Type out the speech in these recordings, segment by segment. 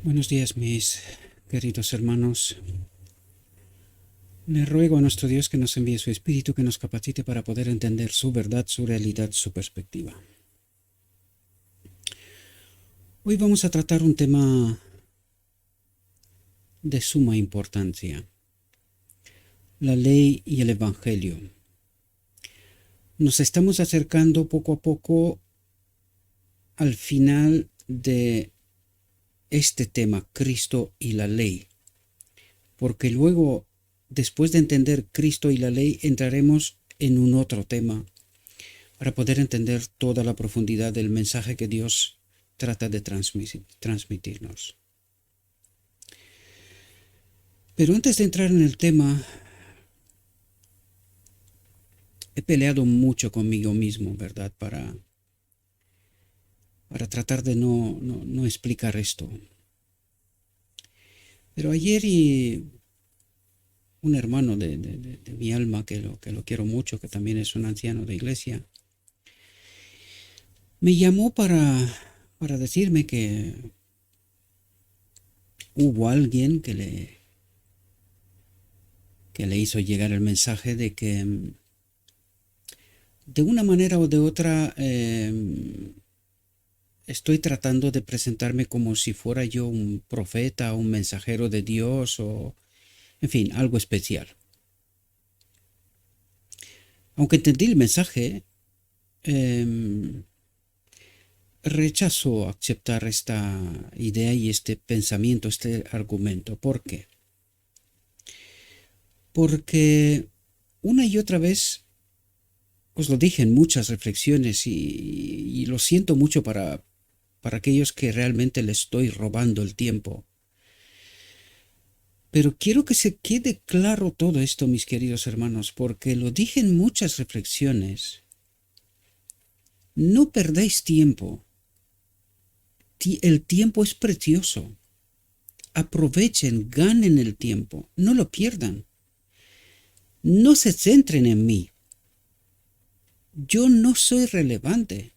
Buenos días, mis queridos hermanos. Le ruego a nuestro Dios que nos envíe su Espíritu, que nos capacite para poder entender su verdad, su realidad, su perspectiva. Hoy vamos a tratar un tema de suma importancia: la ley y el Evangelio. Nos estamos acercando poco a poco al final de este tema, Cristo y la ley, porque luego, después de entender Cristo y la ley, entraremos en un otro tema para poder entender toda la profundidad del mensaje que Dios trata de transmitirnos. Pero antes de entrar en el tema, he peleado mucho conmigo mismo, ¿verdad? Para tratar de no explicar esto. Pero ayer un hermano de mi alma, que lo quiero mucho, que también es un anciano de iglesia, me llamó para decirme que hubo alguien que le hizo llegar el mensaje de que de una manera o de otra estoy tratando de presentarme como si fuera yo un profeta, un mensajero de Dios o, en fin, algo especial. Aunque entendí el mensaje, rechazo aceptar esta idea y este pensamiento, este argumento. ¿Por qué? Porque una y otra vez os lo dije en muchas reflexiones y lo siento mucho para aquellos que realmente les estoy robando el tiempo. Pero quiero que se quede claro todo esto, mis queridos hermanos, porque lo dije en muchas reflexiones. No perdáis tiempo. El tiempo es precioso. Aprovechen, ganen el tiempo, no lo pierdan. No se centren en mí. Yo no soy relevante.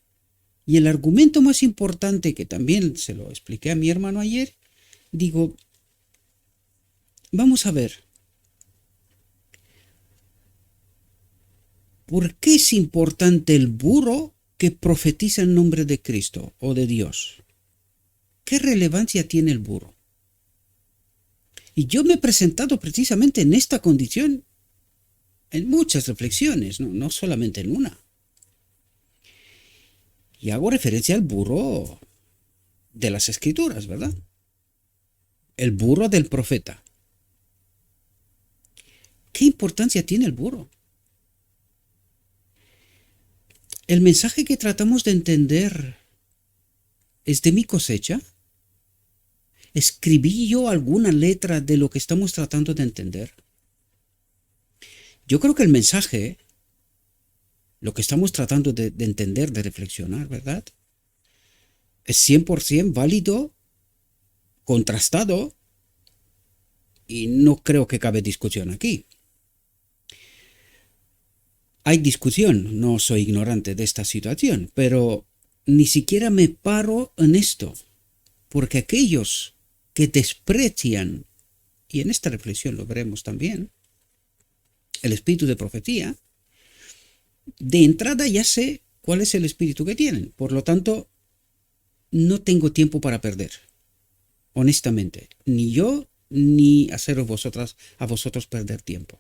Y el argumento más importante, que también se lo expliqué a mi hermano ayer, digo, vamos a ver, ¿por qué es importante el burro que profetiza en nombre de Cristo o de Dios? ¿Qué relevancia tiene el burro? Y yo me he presentado precisamente en esta condición en muchas reflexiones, no solamente en una. Y hago referencia al burro de las Escrituras, ¿verdad? El burro del profeta. ¿Qué importancia tiene el burro? ¿El mensaje que tratamos de entender es de mi cosecha? ¿Escribí yo alguna letra de lo que estamos tratando de entender? Yo creo que el mensaje, lo que estamos tratando de entender, de reflexionar, ¿verdad?, es 100% válido, contrastado, y no creo que cabe discusión aquí. Hay discusión, no soy ignorante de esta situación, pero ni siquiera me paro en esto, porque aquellos que desprecian, y en esta reflexión lo veremos también, el espíritu de profecía, de entrada ya sé cuál es el espíritu que tienen. Por lo tanto, no tengo tiempo para perder, honestamente, ni yo ni haceros a vosotros perder tiempo.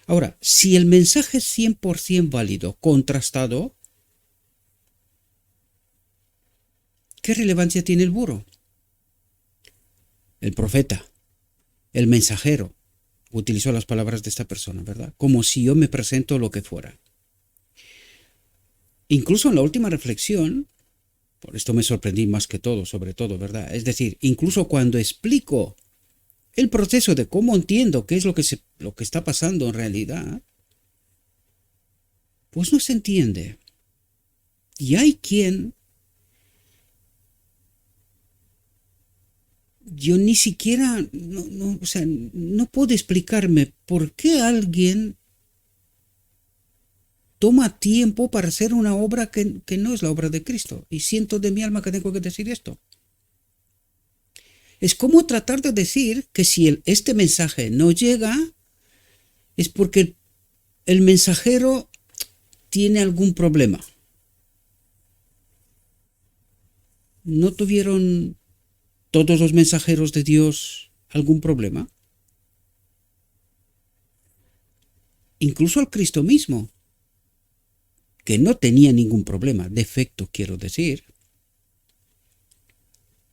Ahora, si el mensaje es 100% válido, contrastado, ¿qué relevancia tiene el burro? El profeta, el mensajero, utilizó las palabras de esta persona, ¿verdad? Como si yo me presento lo que fuera. Incluso en la última reflexión, por esto me sorprendí más que todo, sobre todo, ¿verdad? Es decir, incluso cuando explico el proceso de cómo entiendo qué es lo que está pasando en realidad, pues no se entiende. Y hay quien, yo ni siquiera, o sea, no puedo explicarme por qué alguien toma tiempo para hacer una obra que no es la obra de Cristo. Y siento de mi alma que tengo que decir esto. Es como tratar de decir que si este mensaje no llega, es porque el mensajero tiene algún problema. ¿No tuvieron todos los mensajeros de Dios algún problema? Incluso el Cristo mismo, que no tenía ningún problema, defecto quiero decir,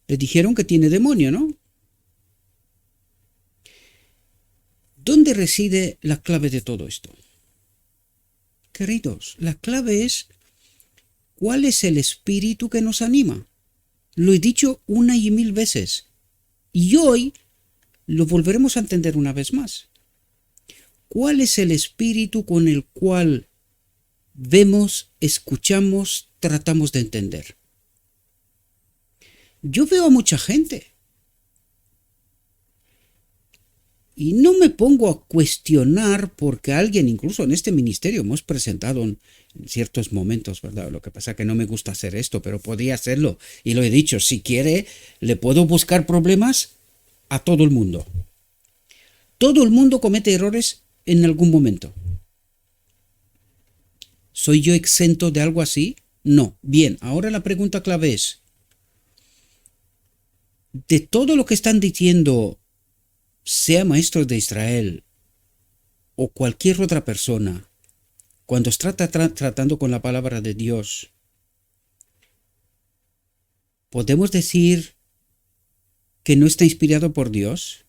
le dijeron que tiene demonio, ¿no? ¿Dónde reside la clave de todo esto? Queridos, la clave es ¿cuál es el espíritu que nos anima? Lo he dicho una y mil veces. Y hoy lo volveremos a entender una vez más. ¿Cuál es el espíritu con el cual vemos, escuchamos, tratamos de entender? Yo veo a mucha gente y no me pongo a cuestionar porque alguien, incluso en este ministerio, hemos presentado en ciertos momentos, ¿verdad? Lo que pasa es que no me gusta hacer esto, pero podía hacerlo. Y lo he dicho, si quiere, le puedo buscar problemas a todo el mundo. Todo el mundo comete errores en algún momento. ¿Soy yo exento de algo así? No. Bien, ahora la pregunta clave es, de todo lo que están diciendo, sea maestro de Israel o cualquier otra persona, cuando está tratando con la palabra de Dios, ¿podemos decir que no está inspirado por Dios?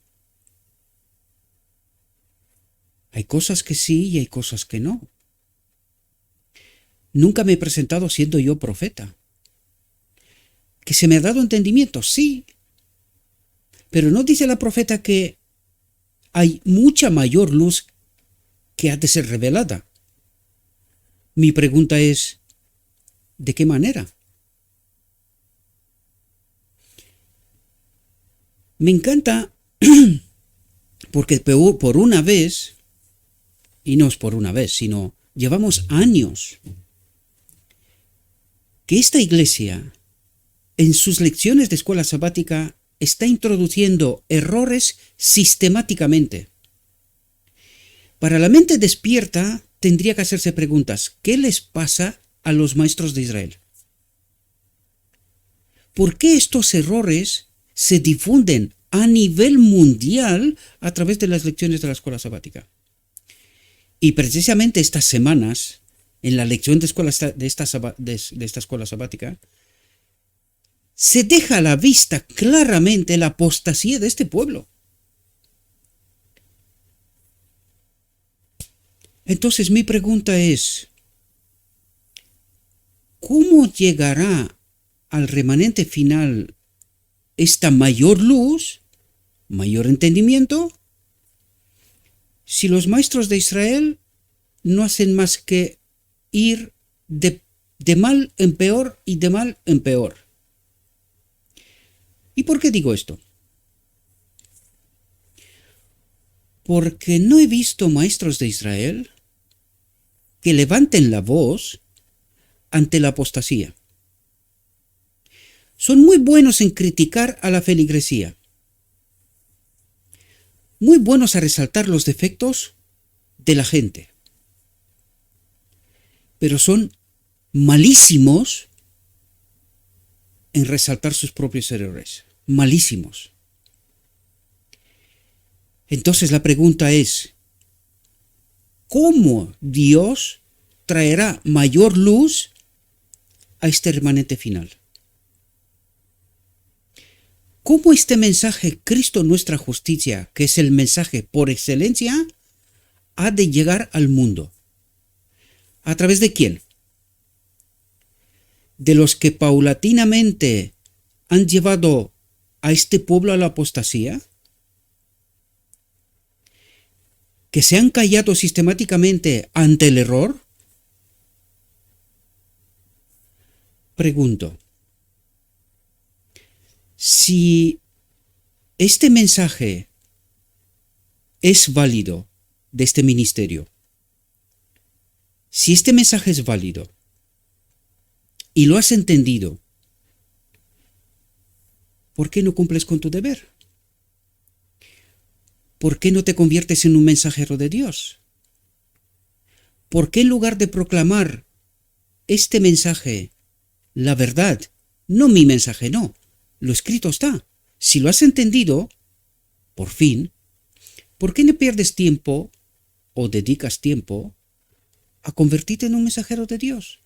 Hay cosas que sí y hay cosas que no. Nunca me he presentado siendo yo profeta. ¿Que se me ha dado entendimiento? Sí. Pero ¿no dice la profeta que hay mucha mayor luz que ha de ser revelada? Mi pregunta es, ¿de qué manera? Me encanta porque por una vez, y no es por una vez, sino llevamos años, que esta iglesia, en sus lecciones de escuela sabática, está introduciendo errores sistemáticamente. Para la mente despierta, tendría que hacerse preguntas. ¿Qué les pasa a los maestros de Israel? ¿Por qué estos errores se difunden a nivel mundial a través de las lecciones de la escuela sabática? Y precisamente estas semanas, en la lección de esta escuela sabática, se deja a la vista claramente la apostasía de este pueblo. Entonces mi pregunta es, ¿cómo llegará al remanente final esta mayor luz, mayor entendimiento, si los maestros de Israel no hacen más que ir de mal en peor y de mal en peor? ¿Y por qué digo esto? Porque no he visto maestros de Israel que levanten la voz ante la apostasía. Son muy buenos en criticar a la feligresía, muy buenos a resaltar los defectos de la gente, pero son malísimos en resaltar sus propios errores, malísimos. Entonces la pregunta es, ¿cómo Dios traerá mayor luz a este remanente final? ¿Cómo este mensaje, Cristo nuestra justicia, que es el mensaje por excelencia, ha de llegar al mundo? ¿A través de quién? ¿De los que paulatinamente han llevado a este pueblo a la apostasía? ¿Que se han callado sistemáticamente ante el error? Pregunto, si este mensaje es válido de este ministerio, si este mensaje es válido y lo has entendido, ¿Por qué no cumples con tu deber? ¿Por qué no te conviertes en un mensajero de Dios? ¿Por qué en lugar de proclamar este mensaje, la verdad, no mi mensaje, no, lo escrito está? Si lo has entendido, por fin, ¿por qué no pierdes tiempo o dedicas tiempo a convertirte en un mensajero de Dios?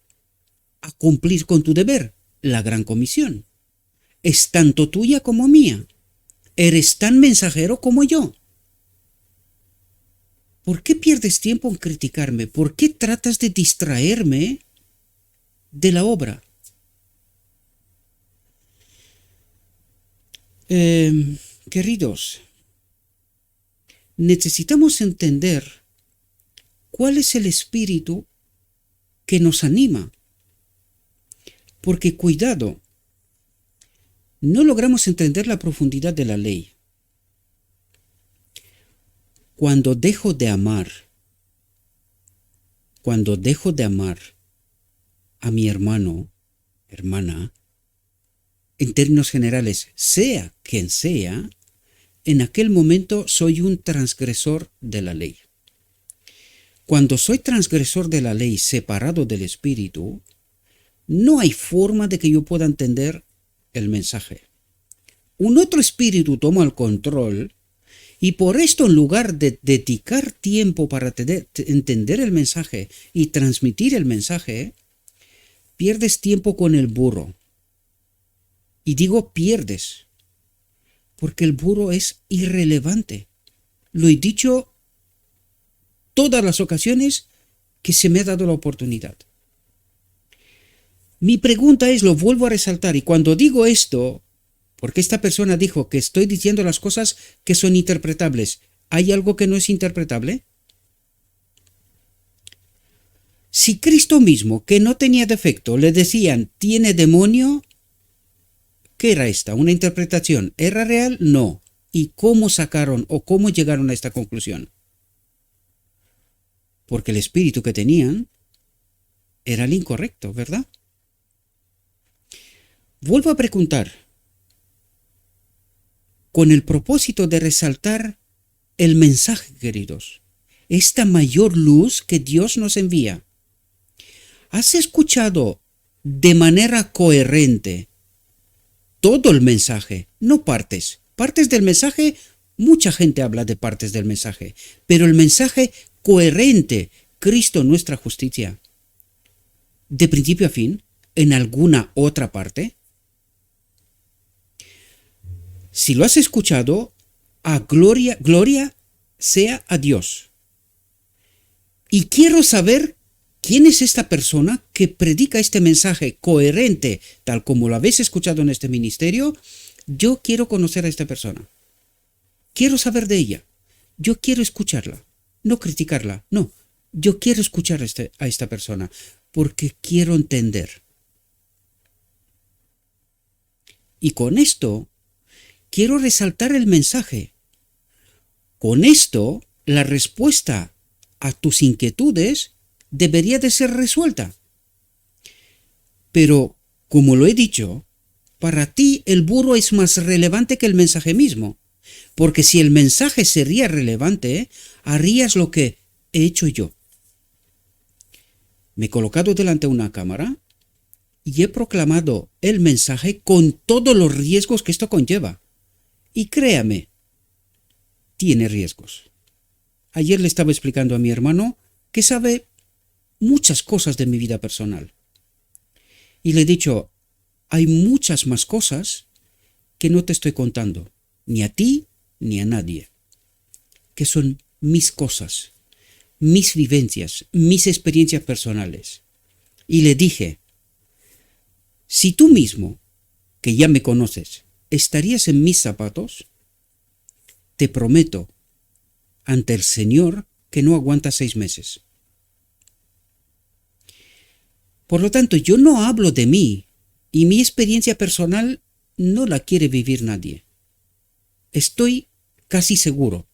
A cumplir con tu deber, la gran comisión. Es tanto tuya como mía. Eres tan mensajero como yo. ¿Por qué pierdes tiempo en criticarme? ¿Por qué tratas de distraerme de la obra? Queridos, necesitamos entender cuál es el espíritu que nos anima. Porque cuidado, no logramos entender la profundidad de la ley. Cuando dejo de amar a mi hermano, hermana, en términos generales, sea quien sea, en aquel momento soy un transgresor de la ley. Cuando soy transgresor de la ley separado del Espíritu, no hay forma de que yo pueda entender el mensaje. Un otro espíritu toma el control y por esto, en lugar de dedicar tiempo para entender el mensaje y transmitir el mensaje, pierdes tiempo con el burro. Y digo pierdes, porque el burro es irrelevante. Lo he dicho todas las ocasiones que se me ha dado la oportunidad. Mi pregunta es, lo vuelvo a resaltar, y cuando digo esto, porque esta persona dijo que estoy diciendo las cosas que son interpretables, ¿hay algo que no es interpretable? Si Cristo mismo, que no tenía defecto, le decían, ¿tiene demonio? ¿Qué era esta? ¿Una interpretación? ¿Era real? No. ¿Y cómo sacaron o cómo llegaron a esta conclusión? Porque el espíritu que tenían era el incorrecto, ¿verdad? Vuelvo a preguntar, con el propósito de resaltar el mensaje, queridos, esta mayor luz que Dios nos envía. ¿Has escuchado de manera coherente todo el mensaje? No partes. Partes del mensaje, mucha gente habla de partes del mensaje, pero el mensaje coherente, Cristo nuestra justicia, de principio a fin, en alguna otra parte. Si lo has escuchado, a gloria sea a Dios. Y quiero saber quién es esta persona que predica este mensaje coherente, tal como lo habéis escuchado en este ministerio. Yo quiero conocer a esta persona. Quiero saber de ella. Yo quiero escucharla, no criticarla, no. Yo quiero escuchar a esta persona porque quiero entender. Y con esto quiero resaltar el mensaje. Con esto, la respuesta a tus inquietudes debería de ser resuelta. Pero, como lo he dicho, para ti el burro es más relevante que el mensaje mismo. Porque si el mensaje sería relevante, harías lo que he hecho yo. Me he colocado delante de una cámara y he proclamado el mensaje con todos los riesgos que esto conlleva. Y créame, tiene riesgos. Ayer le estaba explicando a mi hermano que sabe muchas cosas de mi vida personal. Y le he dicho, hay muchas más cosas que no te estoy contando, ni a ti ni a nadie, que son mis cosas, mis vivencias, mis experiencias personales. Y le dije, si tú mismo, que ya me conoces, estarías en mis zapatos, te prometo ante el Señor que no aguantas 6 meses. Por lo tanto, yo no hablo de mí y mi experiencia personal no la quiere vivir nadie. Estoy casi seguro.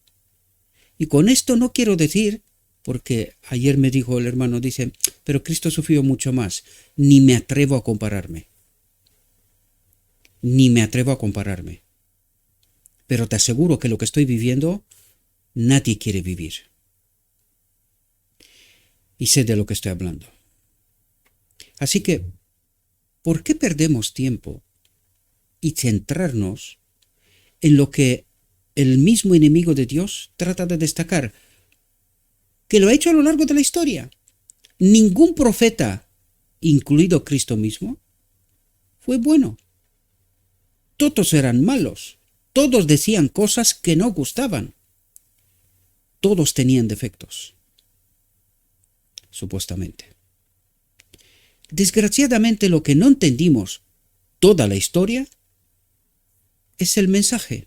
Y con esto no quiero decir, porque ayer me dijo el hermano, dice, pero Cristo sufrió mucho más, ni me atrevo a compararme. ni me atrevo a compararme. Pero te aseguro que lo que estoy viviendo, nadie quiere vivir. Y sé de lo que estoy hablando. Así que, ¿por qué perdemos tiempo y centrarnos en lo que el mismo enemigo de Dios trata de destacar? Que lo ha hecho a lo largo de la historia. Ningún profeta, incluido Cristo mismo, fue bueno. Todos eran malos. Todos decían cosas que no gustaban. Todos tenían defectos. Supuestamente. Desgraciadamente, lo que no entendimos toda la historia es el mensaje.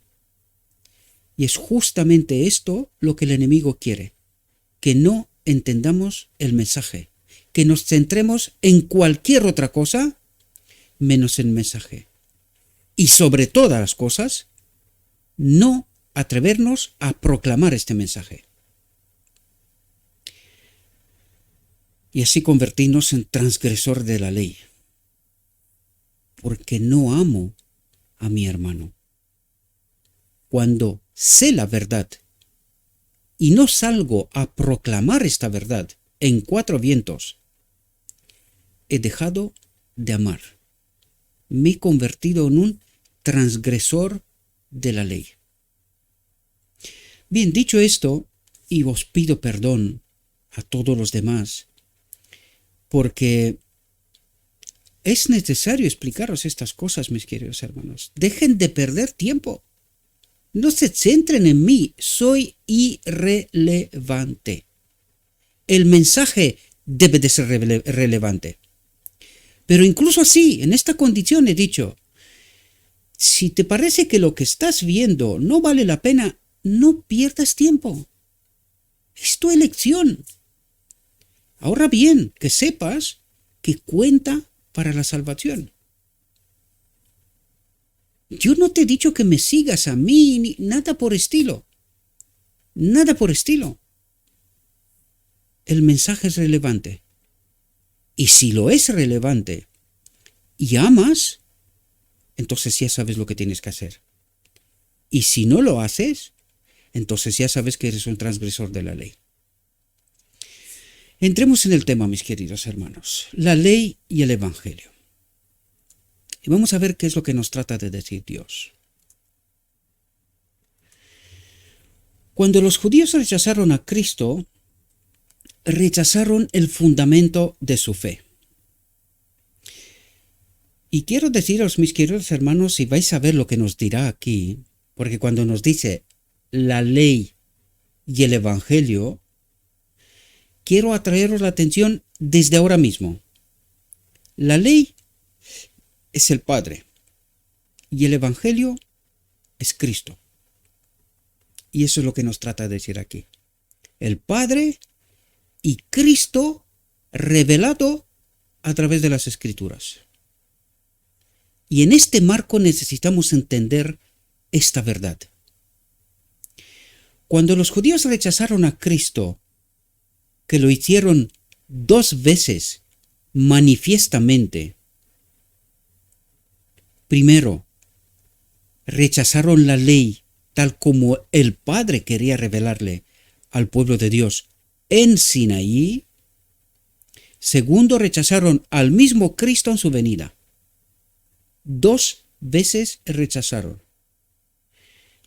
Y es justamente esto lo que el enemigo quiere. Que no entendamos el mensaje. Que nos centremos en cualquier otra cosa menos el mensaje. Y sobre todas las cosas, no atrevernos a proclamar este mensaje. Y así convertirnos en transgresor de la ley. Porque no amo a mi hermano. Cuando sé la verdad y no salgo a proclamar esta verdad en cuatro vientos, he dejado de amar. Me he convertido en un transgresor de la ley. Bien, dicho esto, y os pido perdón a todos los demás, porque es necesario explicaros estas cosas, mis queridos hermanos. Dejen de perder tiempo. No se centren en mí, soy irrelevante. El mensaje debe de ser relevante. Pero incluso así, en esta condición he dicho, si te parece que lo que estás viendo no vale la pena, no pierdas tiempo. Es tu elección. Ahora bien, que sepas que cuenta para la salvación. Yo no te he dicho que me sigas a mí, ni nada por estilo. Nada por estilo. El mensaje es relevante. Y si lo es relevante y amas, entonces ya sabes lo que tienes que hacer. Y si no lo haces, entonces ya sabes que eres un transgresor de la ley. Entremos en el tema, mis queridos hermanos. La ley y el evangelio. Y vamos a ver qué es lo que nos trata de decir Dios. Cuando los judíos rechazaron a Cristo, rechazaron el fundamento de su fe. Y quiero deciros, mis queridos hermanos, y vais a ver lo que nos dirá aquí, porque cuando nos dice la ley y el evangelio, quiero atraeros la atención desde ahora mismo. La ley es el Padre y el evangelio es Cristo. Y eso es lo que nos trata de decir aquí. El Padre y Cristo revelado a través de las Escrituras. Y en este marco necesitamos entender esta verdad. Cuando los judíos rechazaron a Cristo, que lo hicieron 2 veces manifiestamente, primero, rechazaron la ley tal como el Padre quería revelarle al pueblo de Dios en Sinaí. Segundo, rechazaron al mismo Cristo en su venida. 2 veces rechazaron.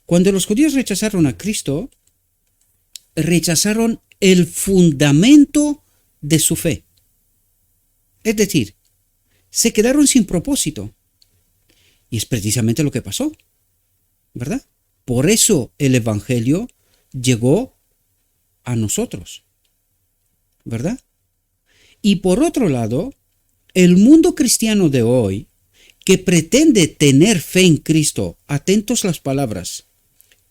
Cuando los judíos rechazaron a Cristo, rechazaron el fundamento de su fe. Es decir, se quedaron sin propósito. Y es precisamente lo que pasó, ¿verdad? Por eso el evangelio llegó a nosotros, ¿verdad? Y por otro lado, el mundo cristiano de hoy, que pretende tener fe en Cristo, atentos las palabras,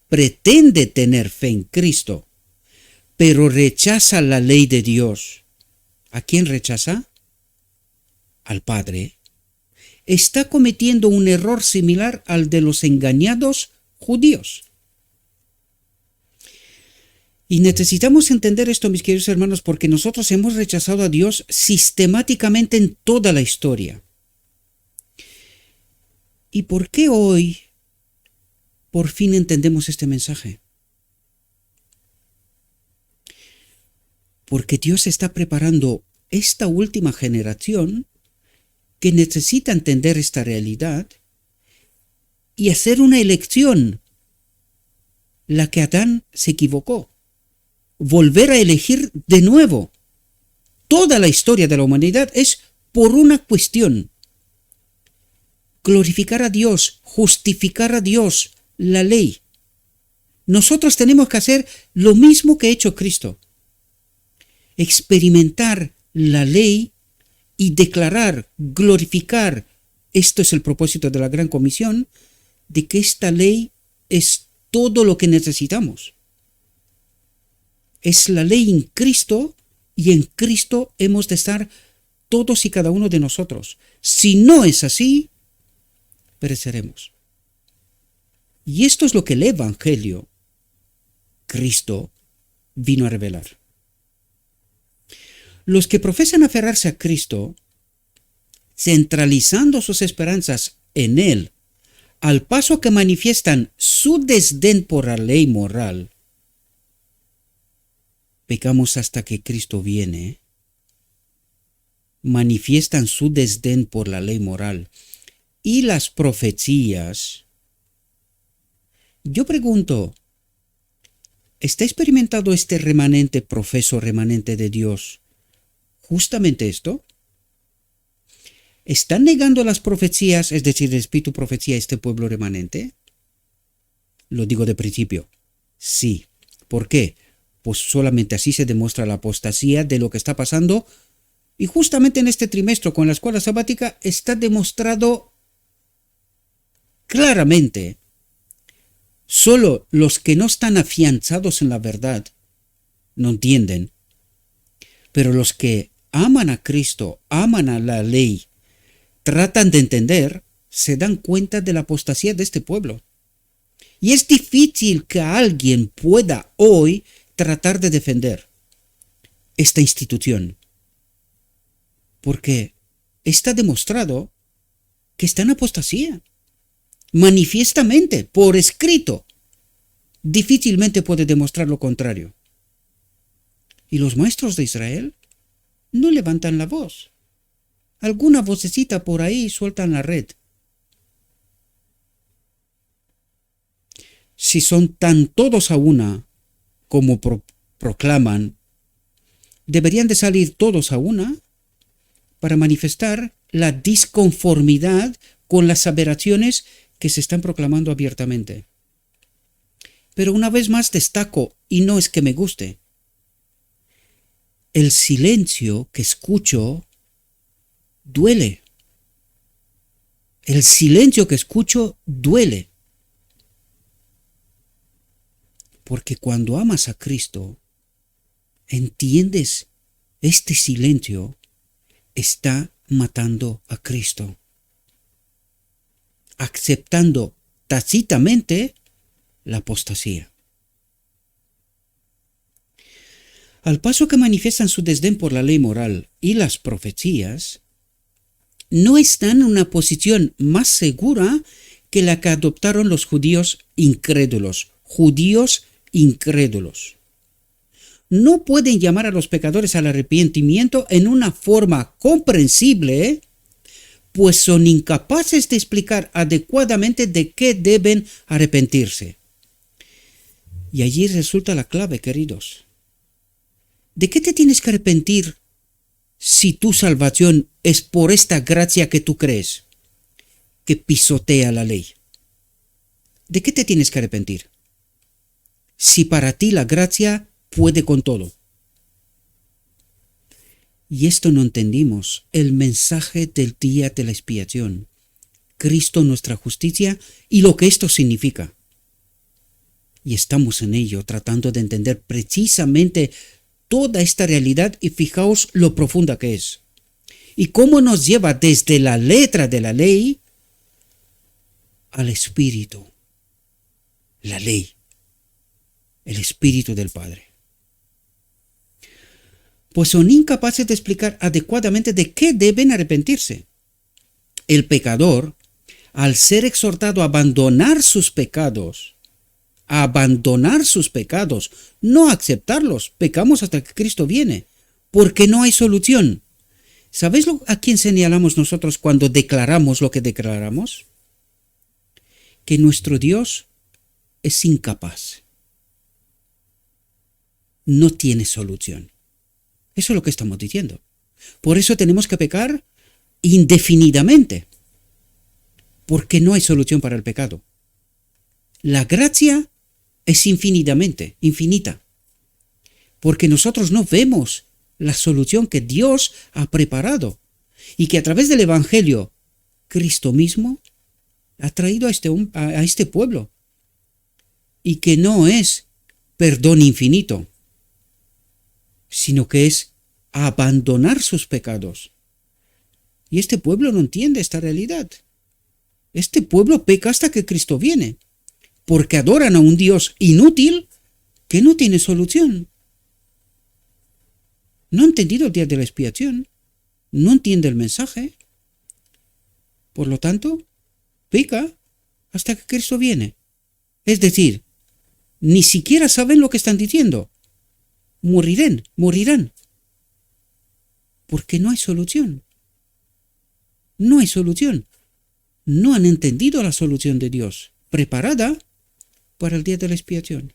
pretende tener fe en Cristo, pero rechaza la ley de Dios. ¿A quién rechaza? Al Padre. Está cometiendo un error similar al de los engañados judíos. Y necesitamos entender esto, mis queridos hermanos, porque nosotros hemos rechazado a Dios sistemáticamente en toda la historia. ¿Y por qué hoy por fin entendemos este mensaje? Porque Dios está preparando esta última generación que necesita entender esta realidad y hacer una elección, la que Adán se equivocó. Volver a elegir de nuevo. Toda la historia de la humanidad es por una cuestión: glorificar a Dios, justificar a Dios, la ley. Nosotros tenemos que hacer lo mismo que ha hecho Cristo: experimentar la ley y declarar, glorificar. Esto es el propósito de la Gran Comisión, de que esta ley es todo lo que necesitamos. Es la ley en Cristo, y en Cristo hemos de estar todos y cada uno de nosotros. Si no es así, pereceremos. Y esto es lo que el Evangelio, Cristo, vino a revelar. Los que profesan aferrarse a Cristo, centralizando sus esperanzas en Él, al paso que manifiestan su desdén por la ley moral, pecamos hasta que Cristo viene, manifiestan su desdén por la ley moral y las profecías. Yo pregunto, ¿está experimentado este remanente, profeso remanente de Dios, justamente esto? ¿Están negando las profecías, es decir, el espíritu profecía, este pueblo remanente? Lo digo de principio, sí. ¿Por qué? Pues solamente así se demuestra la apostasía de lo que está pasando, y justamente en este trimestre con la escuela sabática está demostrado claramente. Solo los que no están afianzados en la verdad no entienden, pero los que aman a Cristo, aman a la ley, tratan de entender, se dan cuenta de la apostasía de este pueblo. Y es difícil que alguien pueda hoy tratar de defender esta institución, porque está demostrado que está en apostasía, manifiestamente, por escrito. Difícilmente puede demostrar lo contrario. Y los maestros de Israel no levantan la voz. Alguna vocecita por ahí sueltan la red. Si son tan todos a una como proclaman, deberían de salir todos a una para manifestar la disconformidad con las aseveraciones que se están proclamando abiertamente. Pero una vez más destaco, y no es que me guste, el silencio que escucho duele. El silencio que escucho duele. Porque cuando amas a Cristo, entiendes, este silencio está matando a Cristo, aceptando tácitamente la apostasía. Al paso que manifiestan su desdén por la ley moral y las profecías, no están en una posición más segura que la que adoptaron los judíos incrédulos. No pueden llamar a los pecadores al arrepentimiento en una forma comprensible, pues son incapaces de explicar adecuadamente de qué deben arrepentirse. Y allí resulta la clave, queridos. ¿De qué te tienes que arrepentir si tu salvación es por esta gracia que tú crees, que pisotea la ley? ¿De qué te tienes que arrepentir? Si para ti la gracia puede con todo. Y esto no entendimos, el mensaje del día de la expiación, Cristo nuestra justicia y lo que esto significa. Y estamos en ello, tratando de entender precisamente toda esta realidad, y fijaos lo profunda que es. Y cómo nos lleva desde la letra de la ley al espíritu. La ley, el espíritu del Padre. Pues son incapaces de explicar adecuadamente de qué deben arrepentirse. El pecador, al ser exhortado a abandonar sus pecados, no a aceptarlos, pecamos hasta que Cristo viene, porque no hay solución. ¿Sabéis a quién señalamos nosotros cuando declaramos lo que declaramos? Que nuestro Dios es incapaz. No tiene solución. Eso es lo que estamos diciendo. Por eso tenemos que pecar indefinidamente, porque no hay solución para el pecado. La gracia es infinita, porque nosotros no vemos la solución que Dios ha preparado y que a través del Evangelio Cristo mismo ha traído a este pueblo, y que no es perdón infinito, sino que es abandonar sus pecados. Y este pueblo no entiende esta realidad. Este pueblo peca hasta que Cristo viene, porque adoran a un Dios inútil que no tiene solución. No ha entendido el día de la expiación, no entiende el mensaje. Por lo tanto, peca hasta que Cristo viene. Es decir, ni siquiera saben lo que están diciendo. Morirán. Porque no hay solución. No hay solución. No han entendido la solución de Dios, preparada para el día de la expiación.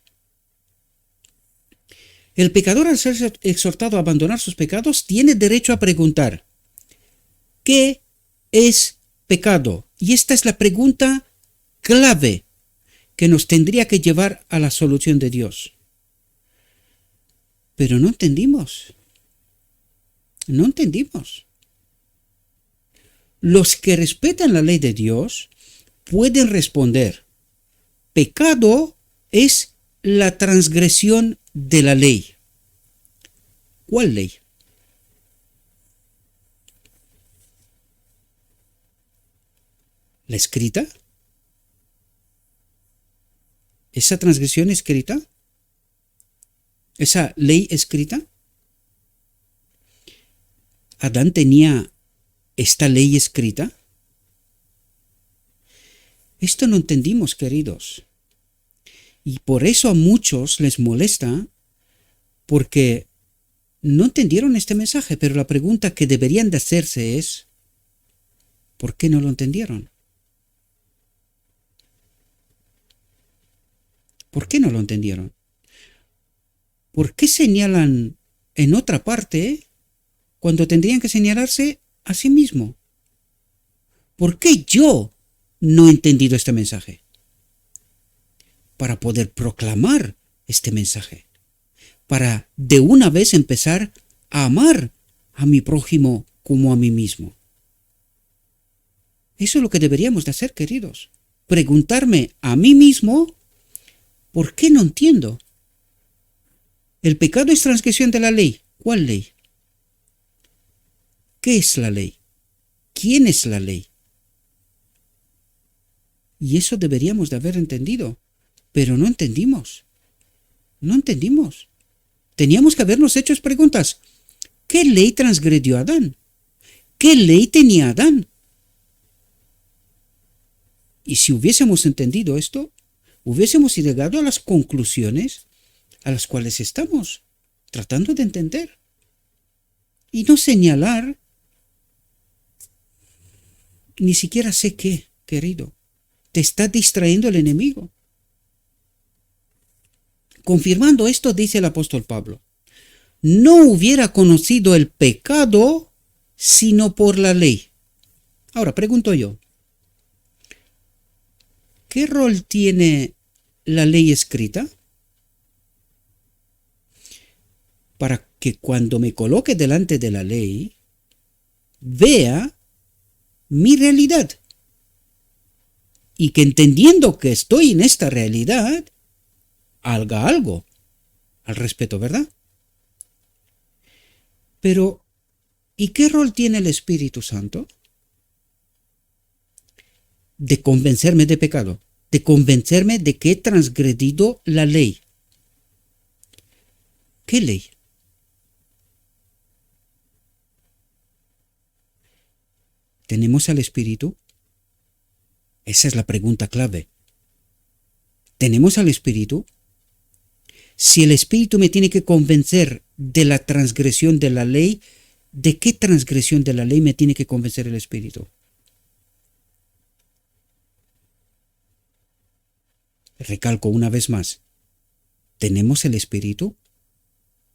El pecador, al ser exhortado a abandonar sus pecados, tiene derecho a preguntar: ¿qué es pecado? Y esta es la pregunta clave que nos tendría que llevar a la solución de Dios. Pero no entendimos. No entendimos. Los que respetan la ley de Dios pueden responder: pecado es la transgresión de la ley. ¿Cuál ley? ¿La escrita? ¿Esa transgresión escrita? ¿Esa ley escrita? ¿Adán tenía esta ley escrita? Esto no entendimos, queridos. Y por eso a muchos les molesta, porque no entendieron este mensaje. Pero la pregunta que deberían de hacerse es: ¿por qué no lo entendieron? ¿Por qué no lo entendieron? ¿Por qué señalan en otra parte cuando tendrían que señalarse a sí mismo? ¿Por qué yo no he entendido este mensaje? Para poder proclamar este mensaje, para de una vez empezar a amar a mi prójimo como a mí mismo. Eso es lo que deberíamos de hacer, queridos. Preguntarme a mí mismo: ¿por qué no entiendo? El pecado es transgresión de la ley. ¿Cuál ley? ¿Qué es la ley? ¿Quién es la ley? Y eso deberíamos de haber entendido, pero no entendimos. No entendimos. Teníamos que habernos hecho preguntas. ¿Qué ley transgredió Adán? ¿Qué ley tenía Adán? Y si hubiésemos entendido esto, hubiésemos llegado a las conclusiones a las cuales estamos tratando de entender. Y no señalar ni siquiera sé qué, querido. Te está distrayendo el enemigo. Confirmando esto, dice el apóstol Pablo: no hubiera conocido el pecado sino por la ley. Ahora, pregunto yo: ¿qué rol tiene la ley escrita? Para que cuando me coloque delante de la ley, vea mi realidad. Y que entendiendo que estoy en esta realidad, haga algo al respecto, ¿verdad? Pero, ¿y qué rol tiene el Espíritu Santo? De convencerme de pecado, de convencerme de que he transgredido la ley. ¿Qué ley? ¿Tenemos al Espíritu? Esa es la pregunta clave. ¿Tenemos al Espíritu? Si el Espíritu me tiene que convencer de la transgresión de la ley, ¿de qué transgresión de la ley me tiene que convencer el Espíritu? Recalco una vez más, ¿tenemos el Espíritu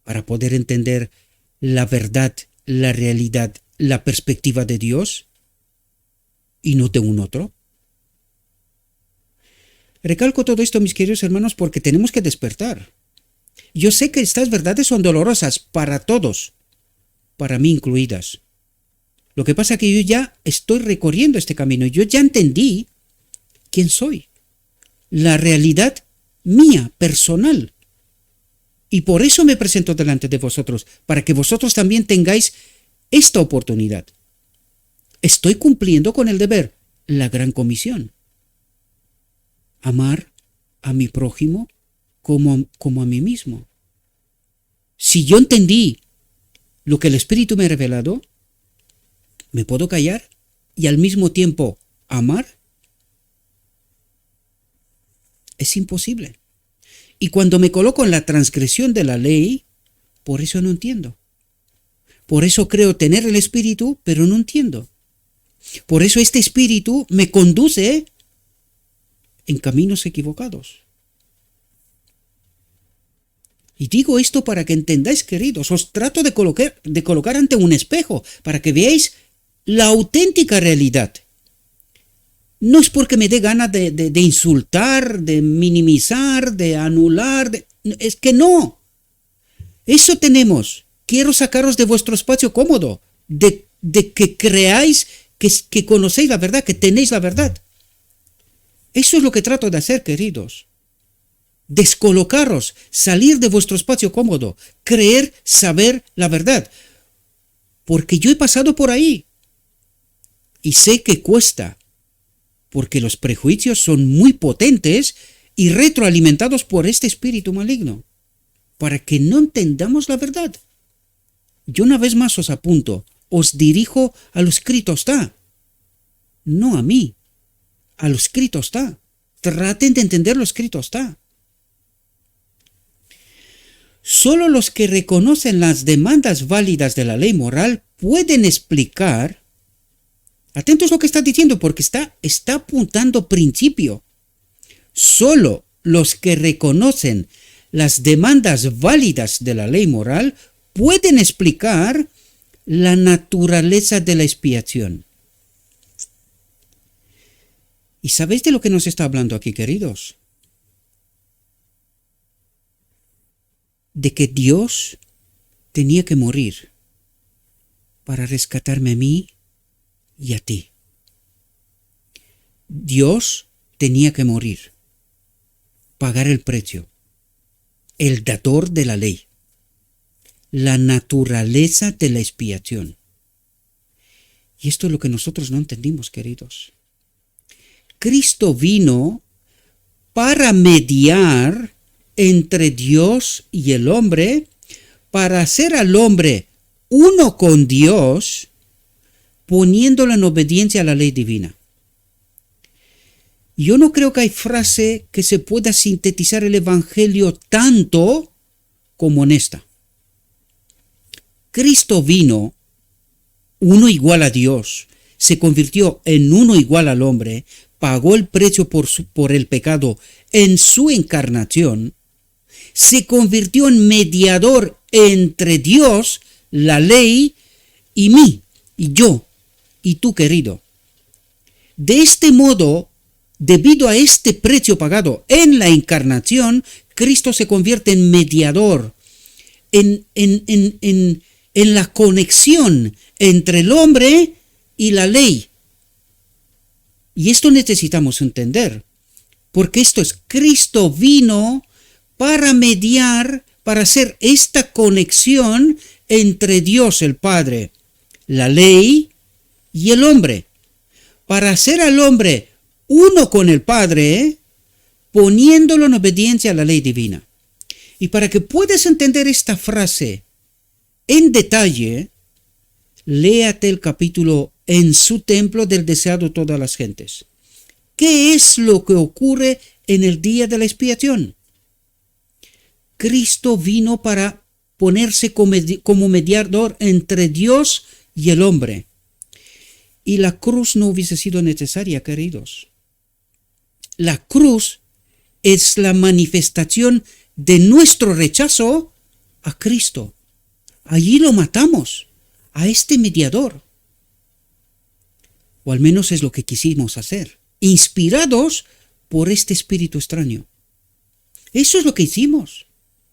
para poder entender la verdad, la realidad, la perspectiva de Dios y no de un otro? Recalco todo esto, mis queridos hermanos, porque tenemos que despertar. Yo sé que estas verdades son dolorosas para todos, para mí incluidas. Lo que pasa es que yo ya estoy recorriendo este camino, yo ya entendí quién soy, la realidad mía, personal. Y por eso me presento delante de vosotros, para que vosotros también tengáis esta oportunidad. Estoy cumpliendo con el deber, la gran comisión. Amar a mi prójimo como a mí mismo. Si yo entendí lo que el Espíritu me ha revelado, ¿me puedo callar y al mismo tiempo amar? Es imposible. Y cuando me coloco en la transgresión de la ley, por eso no entiendo. Por eso creo tener el Espíritu, pero no entiendo. Por eso este Espíritu me conduce en caminos equivocados. Y digo esto para que entendáis, queridos, os trato de colocar ante un espejo, para que veáis la auténtica realidad. No es porque me dé gana de insultar, de minimizar, de anular, es que no. Eso tenemos. Quiero sacaros de vuestro espacio cómodo, de que creáis que conocéis la verdad, que tenéis la verdad. Eso es lo que trato de hacer, queridos. Descolocaros, salir de vuestro espacio cómodo, creer, saber la verdad. Porque yo he pasado por ahí y sé que cuesta, porque los prejuicios son muy potentes y retroalimentados por este espíritu maligno, para que no entendamos la verdad. Yo una vez más os apunto, os dirijo a lo escrito está, no a mí, a lo escrito está. Traten de entender lo escrito está. Solo los que reconocen las demandas válidas de la ley moral pueden explicar. Atentos a lo que está diciendo, porque está apuntando principio. Solo los que reconocen las demandas válidas de la ley moral pueden explicar la naturaleza de la expiación. ¿Y sabéis de lo que nos está hablando aquí, queridos? De que Dios tenía que morir para rescatarme a mí y a ti. Dios tenía que morir, pagar el precio, el dador de la ley, la naturaleza de la expiación. Y esto es lo que nosotros no entendimos, queridos. Cristo vino para mediar entre Dios y el hombre, para hacer al hombre uno con Dios, poniéndolo en obediencia a la ley divina. Yo no creo que hay frase que se pueda sintetizar el Evangelio tanto como en esta. Cristo vino, uno igual a Dios, se convirtió en uno igual al hombre, pagó el precio por el pecado en su encarnación, se convirtió en mediador entre Dios, la ley, y mí, y yo, y tú, querido. De este modo, debido a este precio pagado en la encarnación, Cristo se convierte en mediador, en la conexión entre el hombre y la ley. Y esto necesitamos entender, porque esto es, Cristo vino para mediar, para hacer esta conexión entre Dios el Padre, la ley y el hombre, para hacer al hombre uno con el Padre, poniéndolo en obediencia a la ley divina. Y para que puedas entender esta frase en detalle, léate el capítulo En su templo del deseado todas las gentes, ¿Qué es lo que ocurre en el día de la expiación? Cristo vino para ponerse como mediador entre Dios y el hombre. Y la cruz no hubiese sido necesaria, queridos. La cruz es la manifestación de nuestro rechazo a Cristo. Allí lo matamos, a este mediador. O al menos es lo que quisimos hacer, inspirados por este espíritu extraño. Eso es lo que hicimos.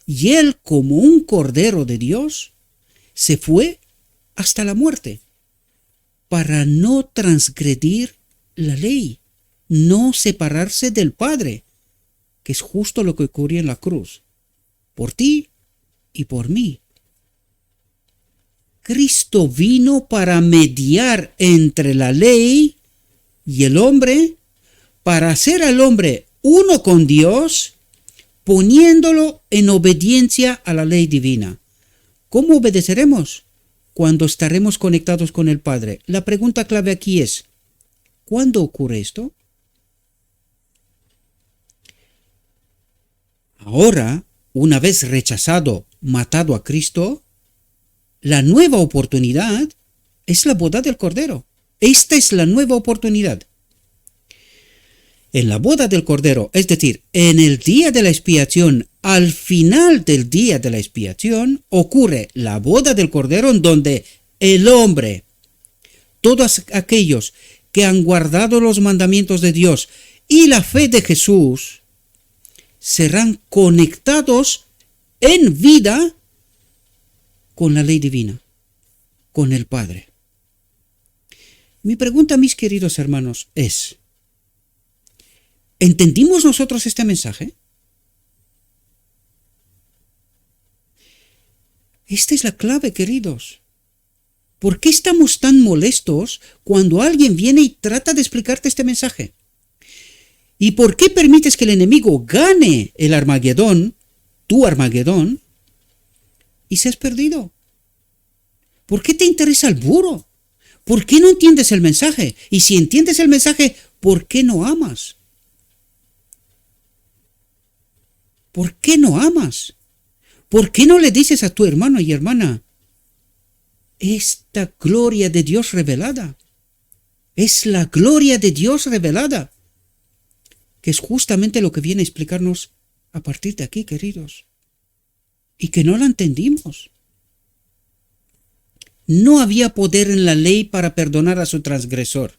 Y él, como un cordero de Dios, se fue hasta la muerte para no transgredir la ley, no separarse del Padre, que es justo lo que ocurrió en la cruz, por ti y por mí. Cristo vino para mediar entre la ley y el hombre, para hacer al hombre uno con Dios, poniéndolo en obediencia a la ley divina. ¿Cómo obedeceremos? Cuando estaremos conectados con el Padre. La pregunta clave aquí es, ¿cuándo ocurre esto? Ahora, una vez rechazado, matado a Cristo, la nueva oportunidad es la boda del Cordero. Esta es la nueva oportunidad. En la boda del Cordero, es decir, en el día de la expiación, al final del día de la expiación, ocurre la boda del Cordero en donde el hombre, todos aquellos que han guardado los mandamientos de Dios y la fe de Jesús, serán conectados en vida con la ley divina, con el Padre. Mi pregunta, mis queridos hermanos, es, ¿entendimos nosotros este mensaje? Esta es la clave, queridos. ¿Por qué estamos tan molestos cuando alguien viene y trata de explicarte este mensaje? ¿Y por qué permites que el enemigo gane el Armagedón, tu Armagedón, y seas perdido? ¿Por qué te interesa el burro? ¿Por qué no entiendes el mensaje? Y si entiendes el mensaje, ¿por qué no amas? ¿Por qué no amas? ¿Por qué no le dices a tu hermano y hermana, esta gloria de Dios revelada? Es la gloria de Dios revelada, que es justamente lo que viene a explicarnos a partir de aquí, queridos. Y que no la entendimos. No había poder en la ley para perdonar a su transgresor.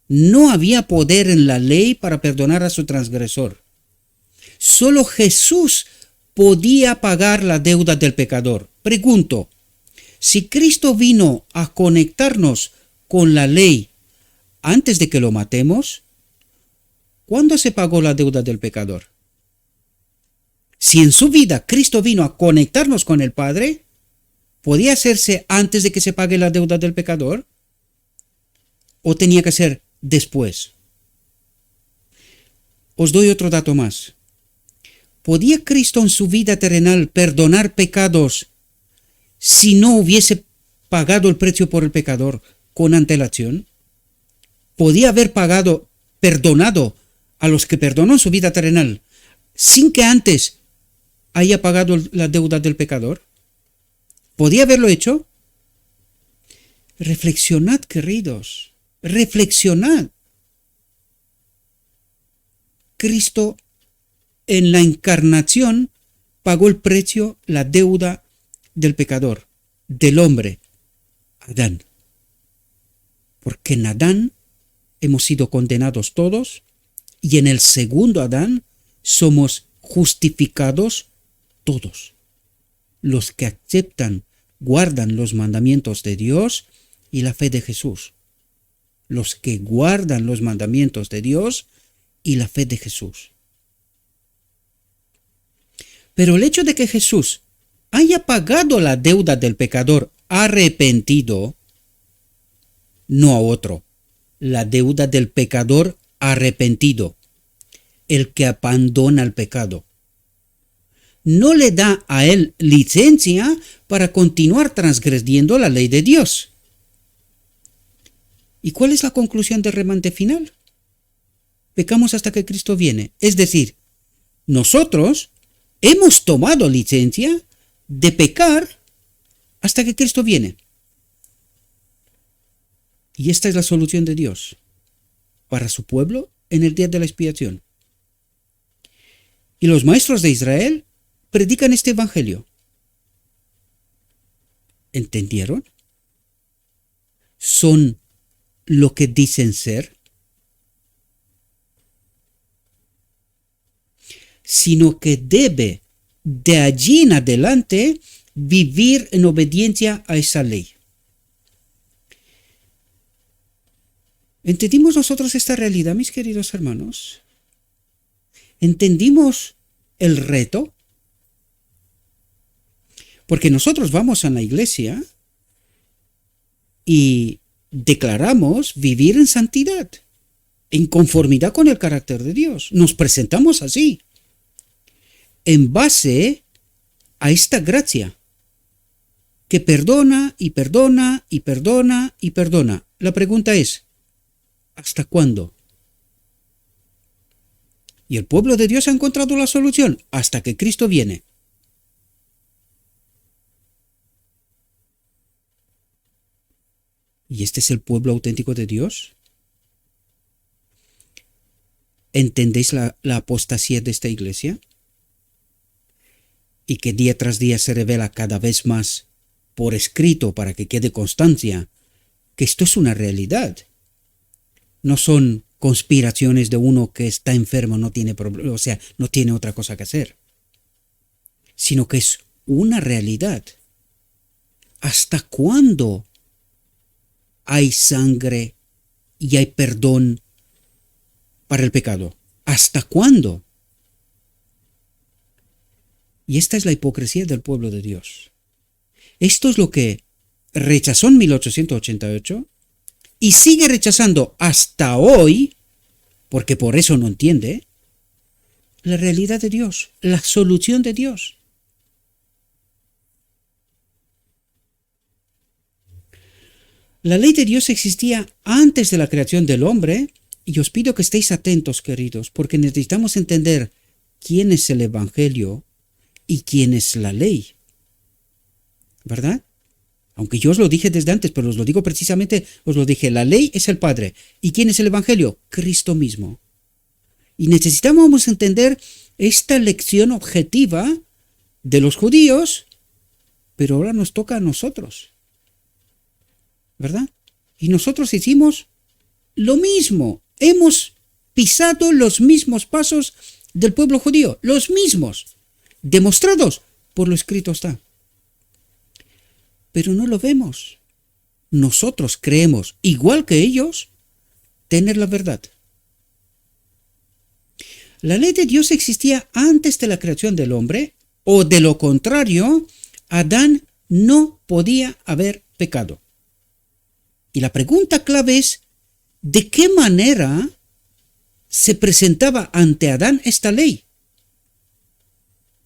No había poder en la ley para perdonar a su transgresor. Solo Jesús podía pagar la deuda del pecador. Pregunto, si Cristo vino a conectarnos con la ley antes de que lo matemos, ¿cuándo se pagó la deuda del pecador? Si en su vida Cristo vino a conectarnos con el Padre, ¿podía hacerse antes de que se pague la deuda del pecador? ¿O tenía que ser después? Os doy otro dato más. ¿Podía Cristo en su vida terrenal perdonar pecados si no hubiese pagado el precio por el pecador con antelación? ¿Podía haber perdonado a los que perdonó en su vida terrenal sin que antes haya pagado la deuda del pecador? ¿Podía haberlo hecho? Reflexionad, queridos, reflexionad. Cristo en la encarnación pagó el precio, la deuda del pecador, del hombre, Adán. Porque en Adán hemos sido condenados todos y en el segundo Adán somos justificados todos. Los que aceptan, guardan los mandamientos de Dios y la fe de Jesús. Los que guardan los mandamientos de Dios y la fe de Jesús. Pero el hecho de que Jesús haya pagado la deuda del pecador arrepentido, no a otro, la deuda del pecador arrepentido, el que abandona el pecado, no le da a él licencia para continuar transgrediendo la ley de Dios. ¿Y cuál es la conclusión del remanente final? pecamos hasta que Cristo viene. Es decir, nosotros hemos tomado licencia de pecar hasta que Cristo viene. Y esta es la solución de Dios para su pueblo en el día de la expiación. Y los maestros de Israel predican este evangelio. ¿Entendieron? ¿Son lo que dicen ser? Sino que debe de allí en adelante vivir en obediencia a esa ley. ¿Entendimos nosotros esta realidad, mis queridos hermanos? ¿Entendimos el reto? Porque nosotros vamos a la iglesia y declaramos vivir en santidad, en conformidad con el carácter de Dios. Nos presentamos así, en base a esta gracia, que perdona y perdona y perdona y perdona. La pregunta es, ¿hasta cuándo? Y el pueblo de Dios ha encontrado la solución, hasta que Cristo viene. ¿Y este es el pueblo auténtico de Dios? ¿Entendéis la apostasía de esta iglesia? Y que día tras día se revela cada vez más por escrito para que quede constancia que esto es una realidad. No son conspiraciones de uno que está enfermo, no tiene problema, o sea, no tiene otra cosa que hacer, sino que es una realidad. ¿Hasta cuándo hay sangre y hay perdón para el pecado? ¿Hasta cuándo? Y esta es la hipocresía del pueblo de Dios. Esto es lo que rechazó en 1888 y sigue rechazando hasta hoy, porque por eso no entiende la realidad de Dios, la solución de Dios. La ley de Dios existía antes de la creación del hombre, y os pido que estéis atentos, queridos, porque necesitamos entender quién es el Evangelio y quién es la ley. ¿Verdad? Aunque yo os lo dije desde antes, pero os lo digo precisamente, os lo dije, la ley es el Padre. ¿Y quién es el Evangelio? Cristo mismo. Y necesitamos entender esta lección objetiva de los judíos, pero ahora nos toca a nosotros. ¿Verdad? Y nosotros hicimos lo mismo. Hemos pisado los mismos pasos del pueblo judío, los mismos, demostrados por lo escrito está. Pero no lo vemos. Nosotros creemos, igual que ellos, tener la verdad. La ley de Dios existía antes de la creación del hombre, o de lo contrario, Adán no podía haber pecado. Y la pregunta clave es, ¿de qué manera se presentaba ante Adán esta ley?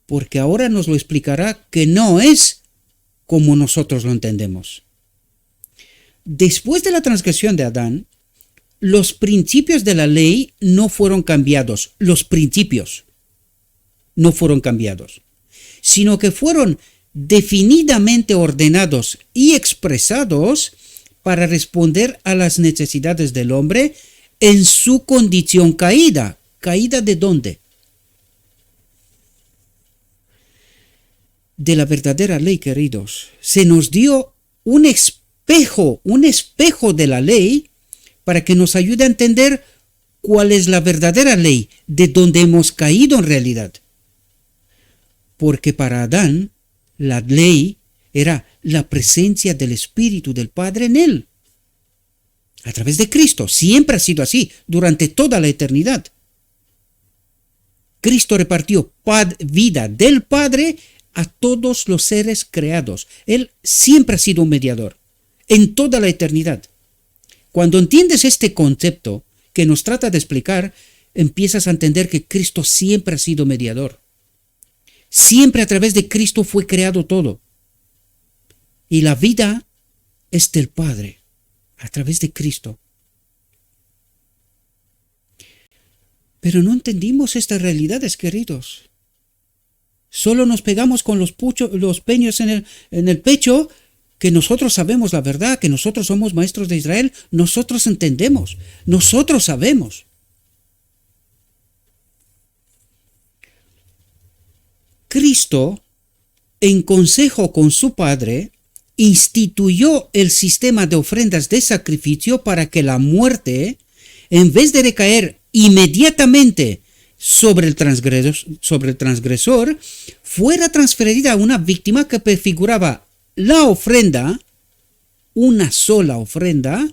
Porque ahora nos lo explicará que no es como nosotros lo entendemos. Después de la transgresión de Adán, los principios de la ley no fueron cambiados. Los principios no fueron cambiados, sino que fueron definidamente ordenados y expresados para responder a las necesidades del hombre en su condición caída. ¿Caída de dónde? De la verdadera ley, queridos. Se nos dio un espejo de la ley para que nos ayude a entender cuál es la verdadera ley, de donde hemos caído en realidad. Porque para Adán, la ley era la presencia del Espíritu del Padre en él. A través de Cristo. Siempre ha sido así, durante toda la eternidad. Cristo repartió vida del Padre a todos los seres creados. Él siempre ha sido un mediador, en toda la eternidad. Cuando entiendes este concepto que nos trata de explicar, empiezas a entender que Cristo siempre ha sido mediador. Siempre a través de Cristo fue creado todo. Y la vida es del Padre, a través de Cristo. Pero no entendimos estas realidades, queridos. Solo nos pegamos con los peños en el pecho, que nosotros sabemos la verdad, que nosotros somos maestros de Israel, nosotros entendemos, nosotros sabemos. Cristo, en consejo con su Padre, instituyó el sistema de ofrendas de sacrificio para que la muerte, en vez de recaer inmediatamente sobre el transgresor, fuera transferida a una víctima que prefiguraba la ofrenda, una sola ofrenda,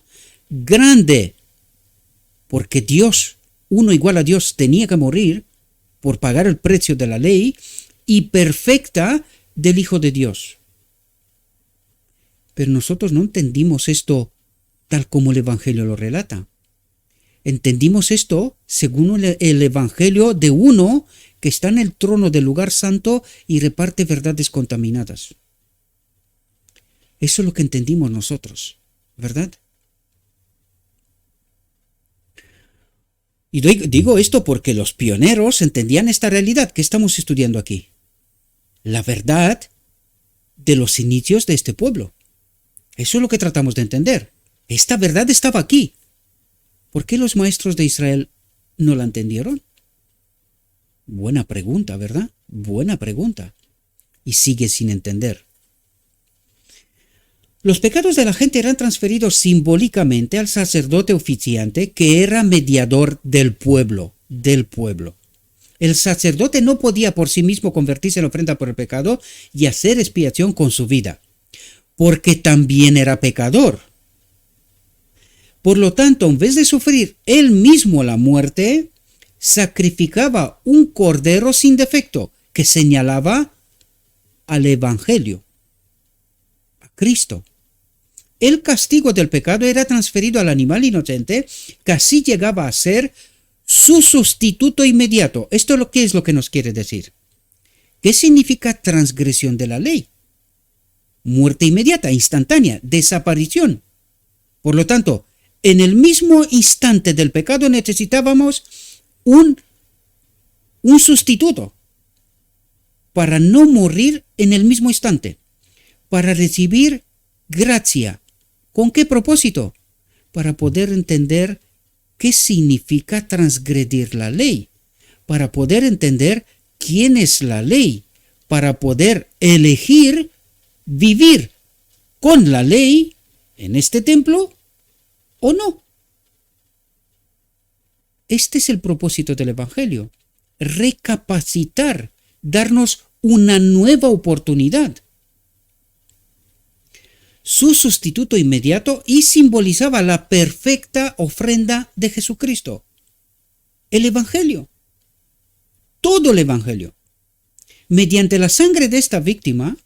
grande, porque Dios, uno igual a Dios, tenía que morir por pagar el precio de la ley, y perfecta del Hijo de Dios. Pero nosotros no entendimos esto tal como el Evangelio lo relata. Entendimos esto según el Evangelio de uno que está en el trono del lugar santo y reparte verdades contaminadas. Eso es lo que entendimos nosotros, ¿verdad? Y digo esto porque los pioneros entendían esta realidad que estamos estudiando aquí. La verdad de los inicios de este pueblo. Eso es lo que tratamos de entender. Esta verdad estaba aquí. ¿Por qué los maestros de Israel no la entendieron? Buena pregunta, ¿verdad? Buena pregunta. Y sigue sin entender. Los pecados de la gente eran transferidos simbólicamente al sacerdote oficiante que era mediador del pueblo. El sacerdote no podía por sí mismo convertirse en ofrenda por el pecado y hacer expiación con su vida, porque también era pecador. Por lo tanto, en vez de sufrir él mismo la muerte, sacrificaba un cordero sin defecto que señalaba al Evangelio, a Cristo. El castigo del pecado era transferido al animal inocente, que así llegaba a ser su sustituto inmediato. ¿Esto es lo que nos quiere decir? ¿Qué significa transgresión de la ley? Muerte inmediata, instantánea, desaparición. Por lo tanto, en el mismo instante del pecado necesitábamos un sustituto para no morir en el mismo instante, para recibir gracia. ¿Con qué propósito? Para poder entender qué significa transgredir la ley, para poder entender quién es la ley, para poder elegir vivir con la ley en este templo o no. Este es el propósito del Evangelio, recapacitar, darnos una nueva oportunidad. Su sustituto inmediato y simbolizaba la perfecta ofrenda de Jesucristo. El Evangelio. Todo el Evangelio. Mediante la sangre de esta víctima,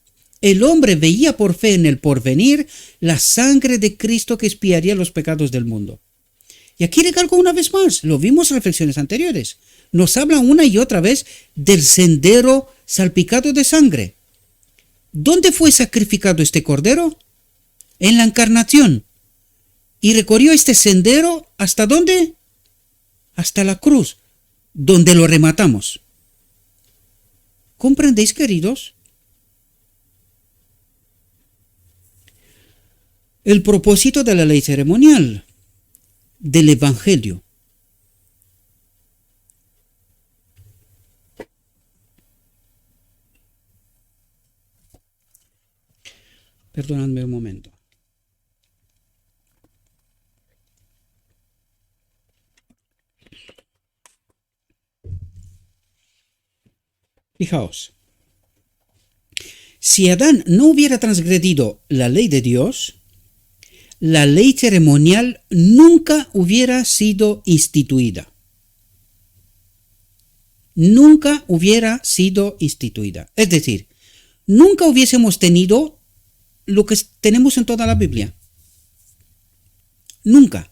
el hombre veía por fe en el porvenir la sangre de Cristo que expiaría los pecados del mundo. Y aquí recalco una vez más, lo vimos en reflexiones anteriores, nos habla una y otra vez del sendero salpicado de sangre. ¿Dónde fue sacrificado este cordero? En la encarnación. Y recorrió este sendero ¿hasta dónde? Hasta la cruz, donde lo rematamos. ¿Comprendéis, queridos? El propósito de la ley ceremonial, del Evangelio. Perdonadme un momento. Fijaos, si Adán no hubiera transgredido la ley de Dios, la ley ceremonial nunca hubiera sido instituida. Nunca hubiera sido instituida. Es decir, nunca hubiésemos tenido lo que tenemos en toda la Biblia. Nunca.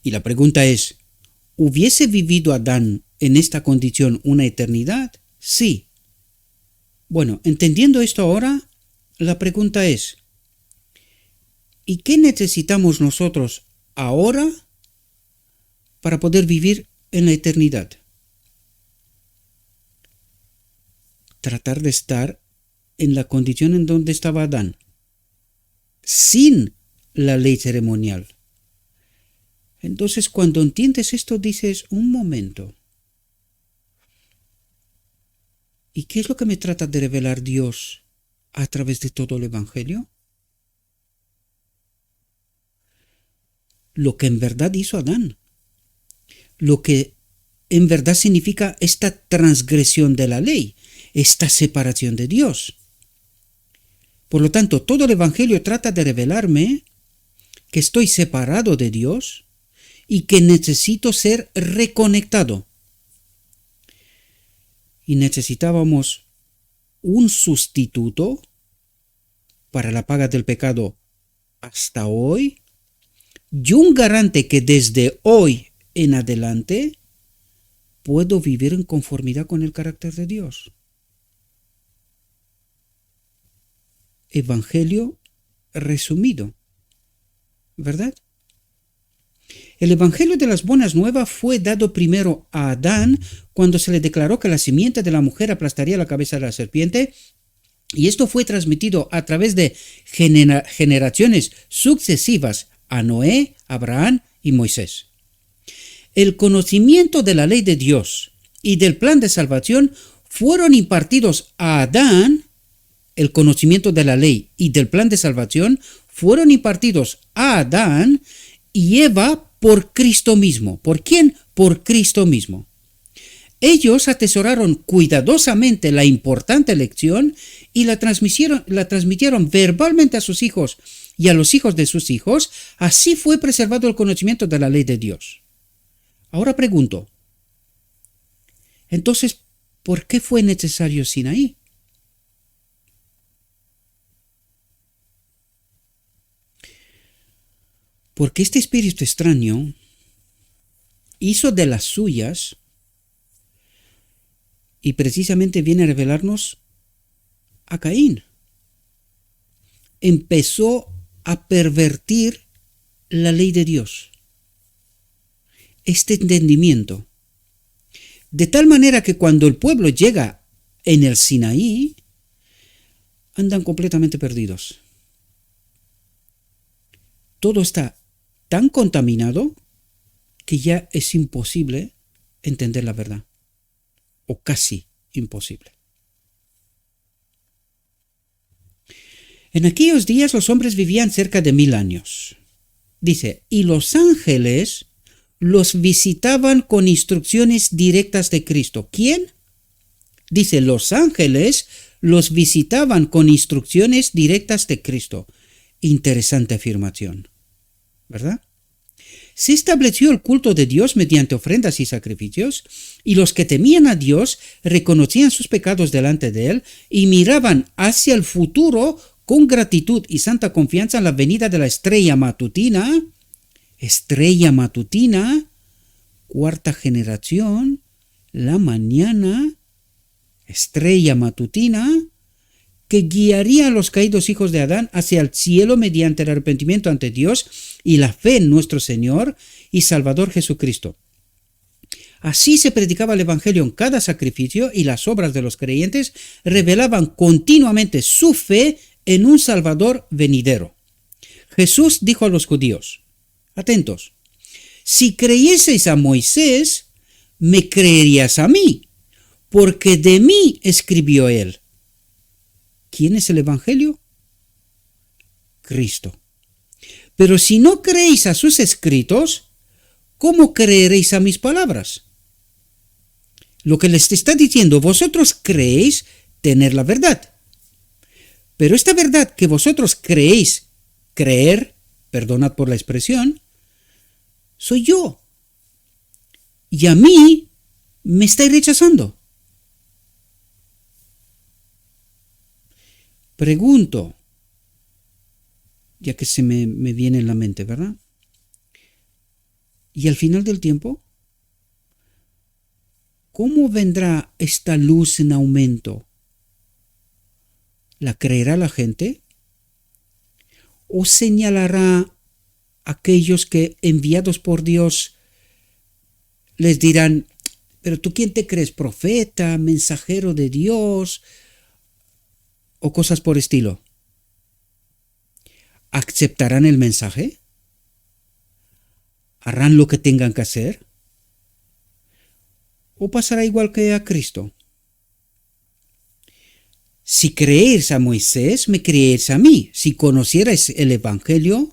Y la pregunta es, ¿hubiese vivido Adán en esta condición una eternidad? Sí. Bueno, entendiendo esto ahora, la pregunta es, ¿y qué necesitamos nosotros ahora para poder vivir en la eternidad? Tratar de estar en la condición en donde estaba Adán, sin la ley ceremonial. Entonces, cuando entiendes esto, dices, un momento, ¿y qué es lo que me trata de revelar Dios a través de todo el Evangelio? Lo que en verdad hizo Adán, lo que en verdad significa esta transgresión de la ley, esta separación de Dios. Por lo tanto, todo el Evangelio trata de revelarme que estoy separado de Dios y que necesito ser reconectado. Y necesitábamos un sustituto para la paga del pecado hasta hoy y un garante que desde hoy en adelante puedo vivir en conformidad con el carácter de Dios. Evangelio resumido, ¿verdad? El Evangelio de las Buenas Nuevas fue dado primero a Adán cuando se le declaró que la simiente de la mujer aplastaría la cabeza de la serpiente, y esto fue transmitido a través de generaciones sucesivas a Noé, Abraham y Moisés. El conocimiento de la ley de Dios y del plan de salvación fueron impartidos a Adán. El conocimiento de la ley y del plan de salvación fueron impartidos a Adán y Eva por Cristo mismo. ¿Por quién? Por Cristo mismo. Ellos atesoraron cuidadosamente la importante lección y la transmitieron verbalmente a sus hijos y a los hijos de sus hijos. Así fue preservado el conocimiento de la ley de Dios. Ahora pregunto, entonces, ¿por qué fue necesario Sinaí? Porque este espíritu extraño hizo de las suyas y precisamente viene a revelarnos a Caín. Empezó a pervertir la ley de Dios, este entendimiento, de tal manera que cuando el pueblo llega en el Sinaí, andan completamente perdidos. Todo está tan contaminado que ya es imposible entender la verdad, o casi imposible. En aquellos días los hombres vivían cerca de 1000 años. Dice, y los ángeles los visitaban con instrucciones directas de Cristo. ¿Quién? Dice, los ángeles los visitaban con instrucciones directas de Cristo. Interesante afirmación, ¿verdad? Se estableció el culto de Dios mediante ofrendas y sacrificios, y los que temían a Dios reconocían sus pecados delante de Él y miraban hacia el futuro con gratitud y santa confianza en la venida de la estrella matutina, cuarta generación, la mañana, estrella matutina, que guiaría a los caídos hijos de Adán hacia el cielo mediante el arrepentimiento ante Dios y la fe en nuestro Señor y Salvador Jesucristo. Así se predicaba el Evangelio en cada sacrificio y las obras de los creyentes revelaban continuamente su fe en un Salvador venidero. Jesús dijo a los judíos, atentos, si creyeseis a Moisés, me creerías a mí, porque de mí escribió él. ¿Quién es el Evangelio? Cristo. Pero si no creéis a sus escritos, ¿cómo creeréis a mis palabras? Lo que les está diciendo, vosotros creéis tener la verdad. Pero esta verdad que vosotros creéis creer, perdonad por la expresión, soy yo. Y a mí me estáis rechazando. Pregunto, ya que se me viene en la mente, ¿verdad? Y al final del tiempo, ¿cómo vendrá esta luz en aumento? ¿La creerá la gente? ¿O señalará a aquellos que, enviados por Dios, les dirán, pero tú quién te crees, profeta, mensajero de Dios o cosas por estilo. ¿Aceptarán el mensaje? ¿Harán lo que tengan que hacer? ¿O pasará igual que a Cristo? Si creéis a Moisés, me creéis a mí. Si conocierais el Evangelio,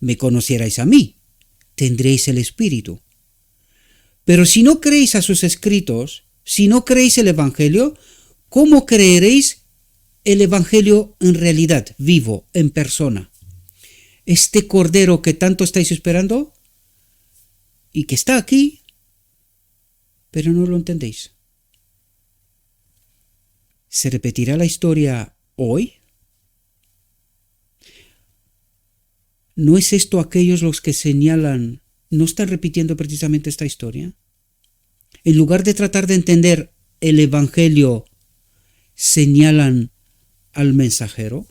me conocierais a mí. Tendréis el Espíritu. Pero si no creéis a sus escritos, si no creéis el Evangelio, ¿cómo creeréis el Evangelio en realidad, vivo, en persona? Este Cordero que tanto estáis esperando y que está aquí, pero no lo entendéis. ¿Se repetirá la historia hoy? ¿No es esto aquellos los que señalan, no están repitiendo precisamente esta historia? En lugar de tratar de entender el Evangelio, señalan al mensajero.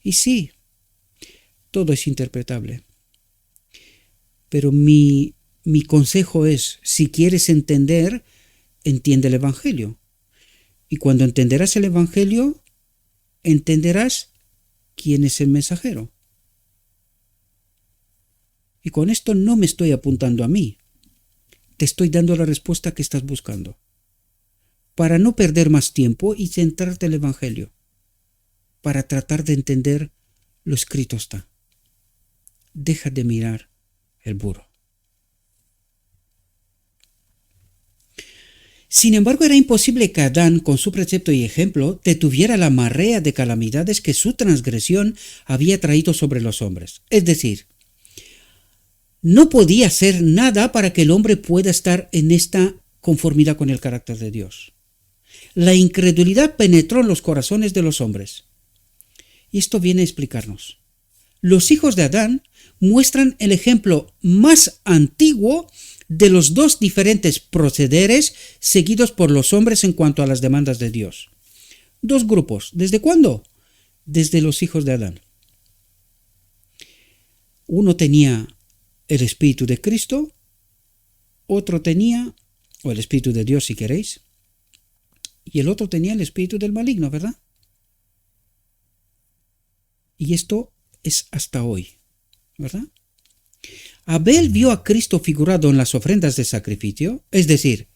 Y sí, todo es interpretable. Pero mi consejo es, si quieres entender, entiende el Evangelio. Y cuando entenderás el Evangelio, entenderás quién es el mensajero. Y con esto no me estoy apuntando a mí. Te estoy dando la respuesta que estás buscando. Para no perder más tiempo y centrarte en el Evangelio. Para tratar de entender lo escrito está. Deja de mirar el burro. Sin embargo, era imposible que Adán, con su precepto y ejemplo, detuviera la marea de calamidades que su transgresión había traído sobre los hombres. Es decir, no podía hacer nada para que el hombre pueda estar en esta conformidad con el carácter de Dios. La incredulidad penetró en los corazones de los hombres. Y esto viene a explicarnos. Los hijos de Adán muestran el ejemplo más antiguo de los dos diferentes procederes seguidos por los hombres en cuanto a las demandas de Dios. Dos grupos. ¿Desde cuándo? Desde los hijos de Adán. Uno tenía el Espíritu de Cristo, otro tenía, o el Espíritu de Dios si queréis, y el otro tenía el Espíritu del maligno, ¿verdad? Y esto es hasta hoy, ¿verdad? Abel vio a Cristo figurado en las ofrendas de sacrificio, es decir,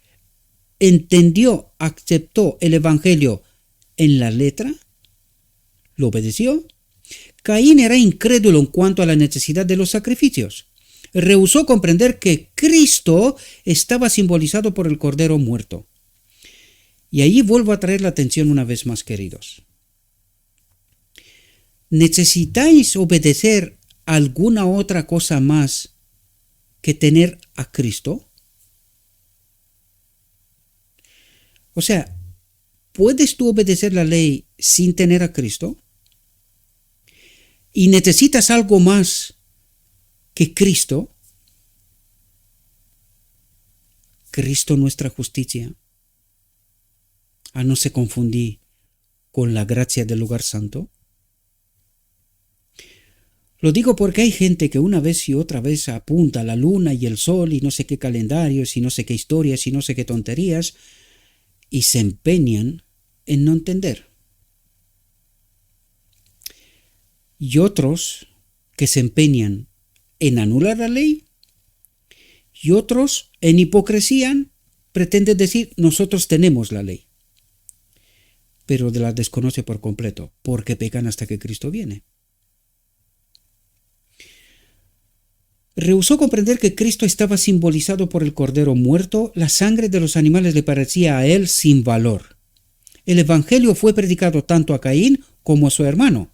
entendió, aceptó el Evangelio en la letra, lo obedeció. Caín era incrédulo en cuanto a la necesidad de los sacrificios. Rehusó comprender que Cristo estaba simbolizado por el Cordero muerto. Y ahí vuelvo a traer la atención una vez más, queridos. ¿Necesitáis obedecer alguna otra cosa más que tener a Cristo? O sea, ¿puedes tú obedecer la ley sin tener a Cristo? ¿Y necesitas algo más que Cristo? Cristo nuestra justicia. No se confundí con la gracia del lugar santo. Lo digo porque hay gente que una vez y otra vez apunta a la luna y el sol y no sé qué calendarios y no sé qué historias y no sé qué tonterías y se empeñan en no entender. Y otros que se empeñan en anular la ley y otros en hipocresía pretenden decir nosotros tenemos la ley, pero la desconoce por completo porque pecan hasta que Cristo viene. Rehusó comprender que Cristo estaba simbolizado por el Cordero muerto, la sangre de los animales le parecía a él sin valor. El Evangelio fue predicado tanto a Caín como a su hermano,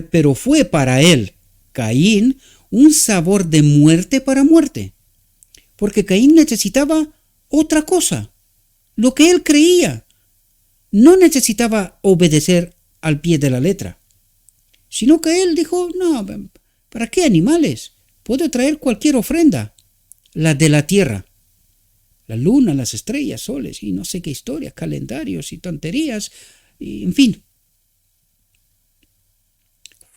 pero fue para él, Caín, un sabor de muerte para muerte, porque Caín necesitaba otra cosa, lo que él creía. No necesitaba obedecer al pie de la letra, sino que él dijo, no, ¿para qué animales? Puedo traer cualquier ofrenda, la de la tierra, la luna, las estrellas, soles y no sé qué historias, calendarios y tonterías, y, en fin,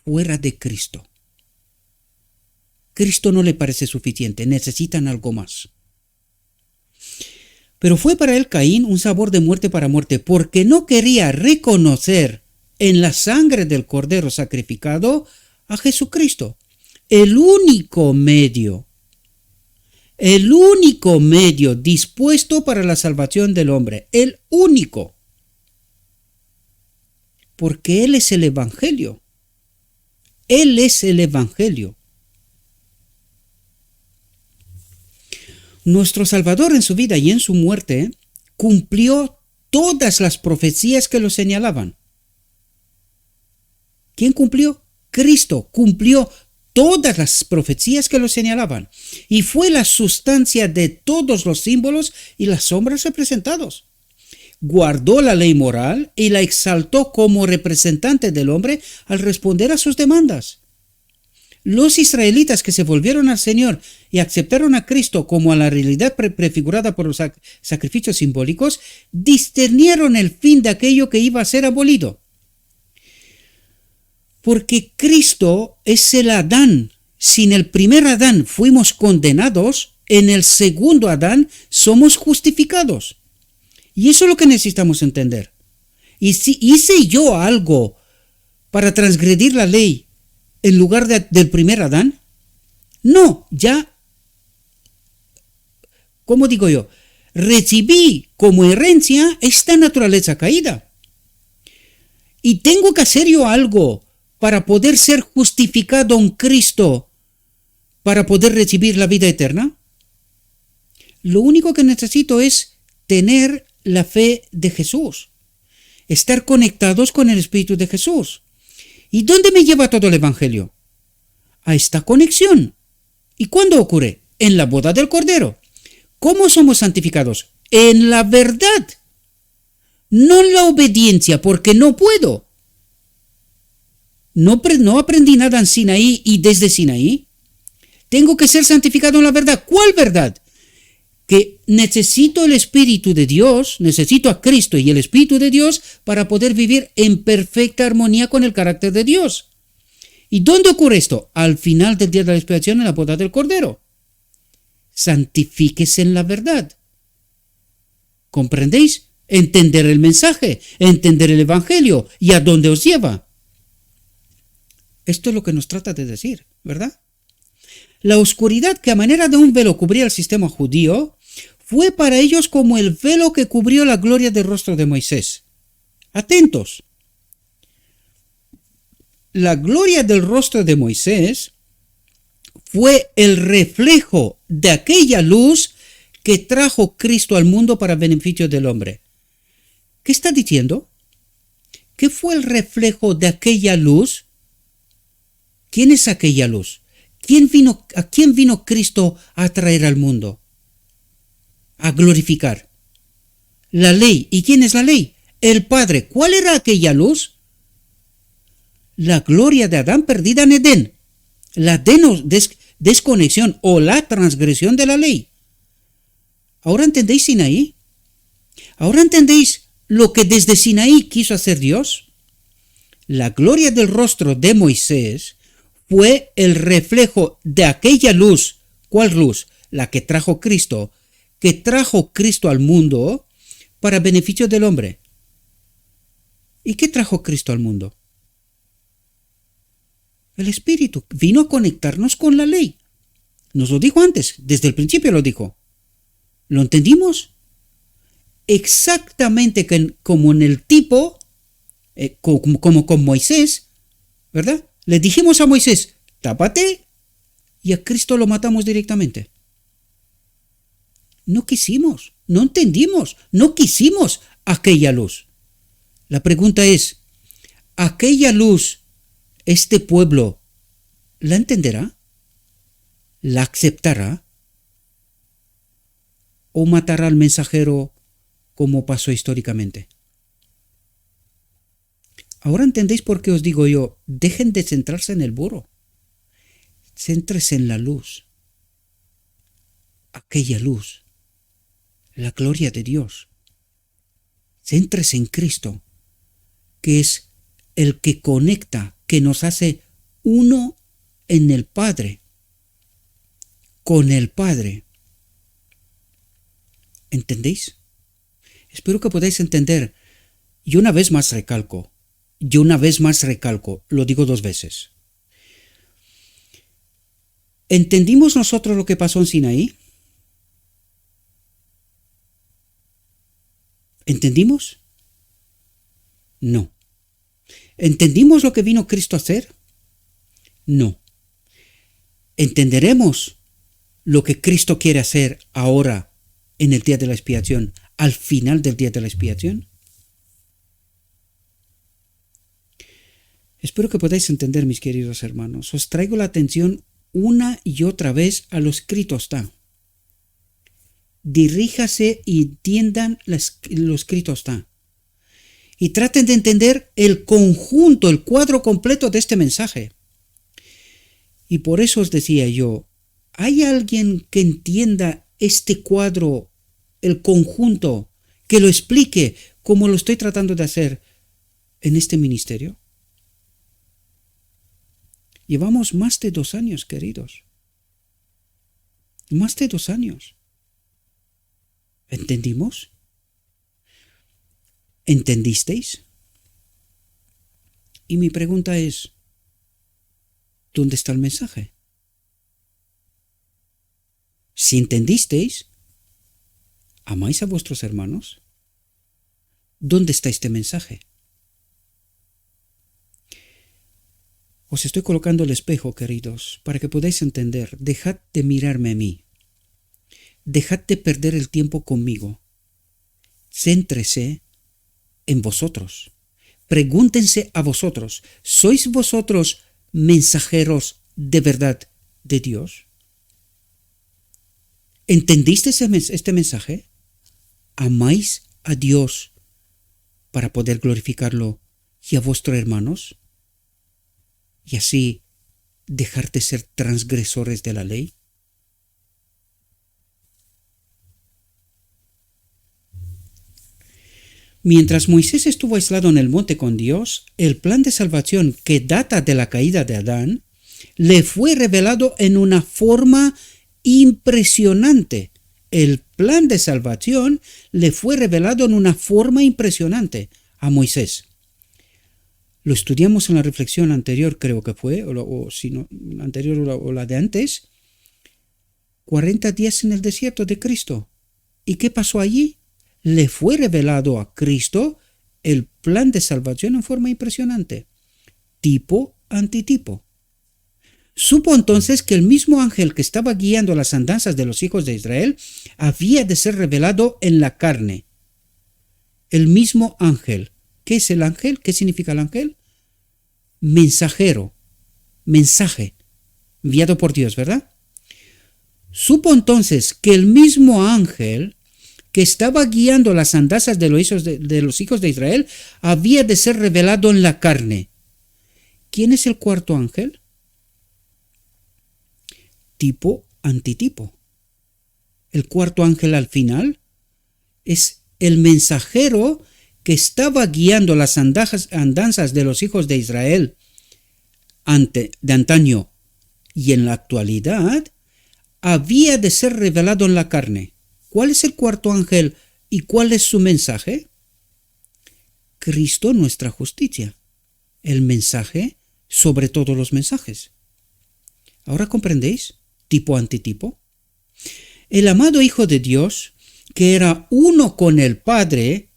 fuera de Cristo. Cristo no le parece suficiente, necesitan algo más. Pero fue para él, Caín, un sabor de muerte para muerte, porque no quería reconocer en la sangre del Cordero sacrificado a Jesucristo, el único medio dispuesto para la salvación del hombre, el único. Porque Él es el Evangelio. Él es el Evangelio. Nuestro Salvador en su vida y en su muerte cumplió todas las profecías que lo señalaban. ¿Quién cumplió? Cristo cumplió todas las profecías que lo señalaban y fue la sustancia de todos los símbolos y las sombras representados. Guardó la ley moral y la exaltó como representante del hombre al responder a sus demandas. Los israelitas que se volvieron al Señor y aceptaron a Cristo como a la realidad prefigurada por los sacrificios simbólicos, discernieron el fin de aquello que iba a ser abolido. Porque Cristo es el Adán. Sin el primer Adán fuimos condenados, en el segundo Adán somos justificados. Y eso es lo que necesitamos entender. ¿Y si hice yo algo para transgredir la ley en lugar del primer Adán? No, ya, ¿cómo digo yo? Recibí como herencia esta naturaleza caída. Y tengo que hacer yo algo para poder ser justificado en Cristo, para poder recibir la vida eterna. Lo único que necesito es tener la fe de Jesús, estar conectados con el Espíritu de Jesús. ¿Y dónde me lleva todo el Evangelio? A esta conexión. ¿Y cuándo ocurre? En la boda del Cordero. ¿Cómo somos santificados? En la verdad. No en la obediencia, porque no puedo. No aprendí nada en Sinaí y desde Sinaí. Tengo que ser santificado en la verdad. ¿Cuál verdad? Que necesito el Espíritu de Dios, necesito a Cristo y el Espíritu de Dios para poder vivir en perfecta armonía con el carácter de Dios. ¿Y dónde ocurre esto? Al final del día de la expiación, en la boda del Cordero. Santifíquese en la verdad. ¿Comprendéis? Entender el mensaje, entender el Evangelio y a dónde os lleva. Esto es lo que nos trata de decir, ¿verdad? La oscuridad que a manera de un velo cubría el sistema judío fue para ellos como el velo que cubrió la gloria del rostro de Moisés. Atentos. La gloria del rostro de Moisés fue el reflejo de aquella luz que trajo Cristo al mundo para beneficio del hombre. ¿Qué está diciendo? ¿Qué fue el reflejo de aquella luz? ¿Quién es aquella luz? ¿A quién vino Cristo a traer al mundo? A glorificar. La ley. ¿Y quién es la ley? El Padre. ¿Cuál era aquella luz? La gloria de Adán perdida en Edén. La desconexión o la transgresión de la ley. ¿Ahora entendéis Sinaí? ¿Ahora entendéis lo que desde Sinaí quiso hacer Dios? La gloria del rostro de Moisés fue el reflejo de aquella luz. ¿Cuál luz? La que trajo Cristo al mundo para beneficio del hombre. ¿Y qué trajo Cristo al mundo? El Espíritu vino a conectarnos con la ley. Nos lo dijo antes, desde el principio lo dijo. ¿Lo entendimos? Exactamente como en el tipo, como con Moisés, ¿verdad? Le dijimos a Moisés, tápate, y a Cristo lo matamos directamente. No quisimos, no entendimos, no quisimos aquella luz. La pregunta es, ¿aquella luz este pueblo la entenderá? ¿La aceptará? ¿O matará al mensajero como pasó históricamente? Ahora entendéis por qué os digo yo, dejen de centrarse en el burro. Céntrese en la luz. Aquella luz. La gloria de Dios. Céntrese en Cristo, que es el que conecta, que nos hace uno en el Padre. con el Padre. ¿Entendéis? Espero que podáis entender. Y una vez más recalco, lo digo 2 veces. ¿Entendimos nosotros lo que pasó en Sinaí? ¿Entendimos? No. ¿Entendimos lo que vino Cristo a hacer? No. ¿Entenderemos lo que Cristo quiere hacer ahora en el día de la expiación, al final del día de la expiación? Espero que podáis entender, mis queridos hermanos. Os traigo la atención una y otra vez a lo escrito está. Diríjase y entiendan lo escrito está. Y traten de entender el conjunto, el cuadro completo de este mensaje. Y por eso os decía yo, ¿hay alguien que entienda este cuadro, el conjunto, que lo explique como lo estoy tratando de hacer en este ministerio? Llevamos más de 2 años, queridos. Más de 2 años. ¿Entendimos? ¿Entendisteis? Y mi pregunta es, ¿dónde está el mensaje? Si entendisteis, ¿amáis a vuestros hermanos? ¿Dónde está este mensaje? Os estoy colocando el espejo, queridos, para que podáis entender. Dejad de mirarme a mí. Dejad de perder el tiempo conmigo. Céntrese en vosotros. Pregúntense a vosotros. ¿Sois vosotros mensajeros de verdad de Dios? ¿Entendisteis este mensaje? ¿Amáis a Dios para poder glorificarlo y a vuestros hermanos? Y así dejar de ser transgresores de la ley. Mientras Moisés estuvo aislado en el monte con Dios, el plan de salvación que data de la caída de Adán le fue revelado en una forma impresionante. El plan de salvación le fue revelado en una forma impresionante a Moisés. Lo estudiamos en la reflexión anterior, creo que fue, o si no, anterior o la de antes. 40 días en el desierto de Cristo. ¿Y qué pasó allí? Le fue revelado a Cristo el plan de salvación en forma impresionante. Tipo, antitipo. Supo entonces que el mismo ángel que estaba guiando las andanzas de los hijos de Israel había de ser revelado en la carne. El mismo ángel. ¿Qué es el ángel? ¿Qué significa el ángel? Mensajero, mensaje, enviado por Dios, ¿verdad? Supo entonces que el mismo ángel que estaba guiando las andanzas de los hijos de Israel había de ser revelado en la carne. ¿Quién es el cuarto ángel? Tipo, antitipo. El cuarto ángel al final es el mensajero que estaba guiando las andanzas de los hijos de Israel de antaño y en la actualidad, había de ser revelado en la carne. ¿Cuál es el cuarto ángel y cuál es su mensaje? Cristo, nuestra justicia. El mensaje sobre todos los mensajes. ¿Ahora comprendéis? Tipo, antitipo. El amado Hijo de Dios, que era uno con el Padre,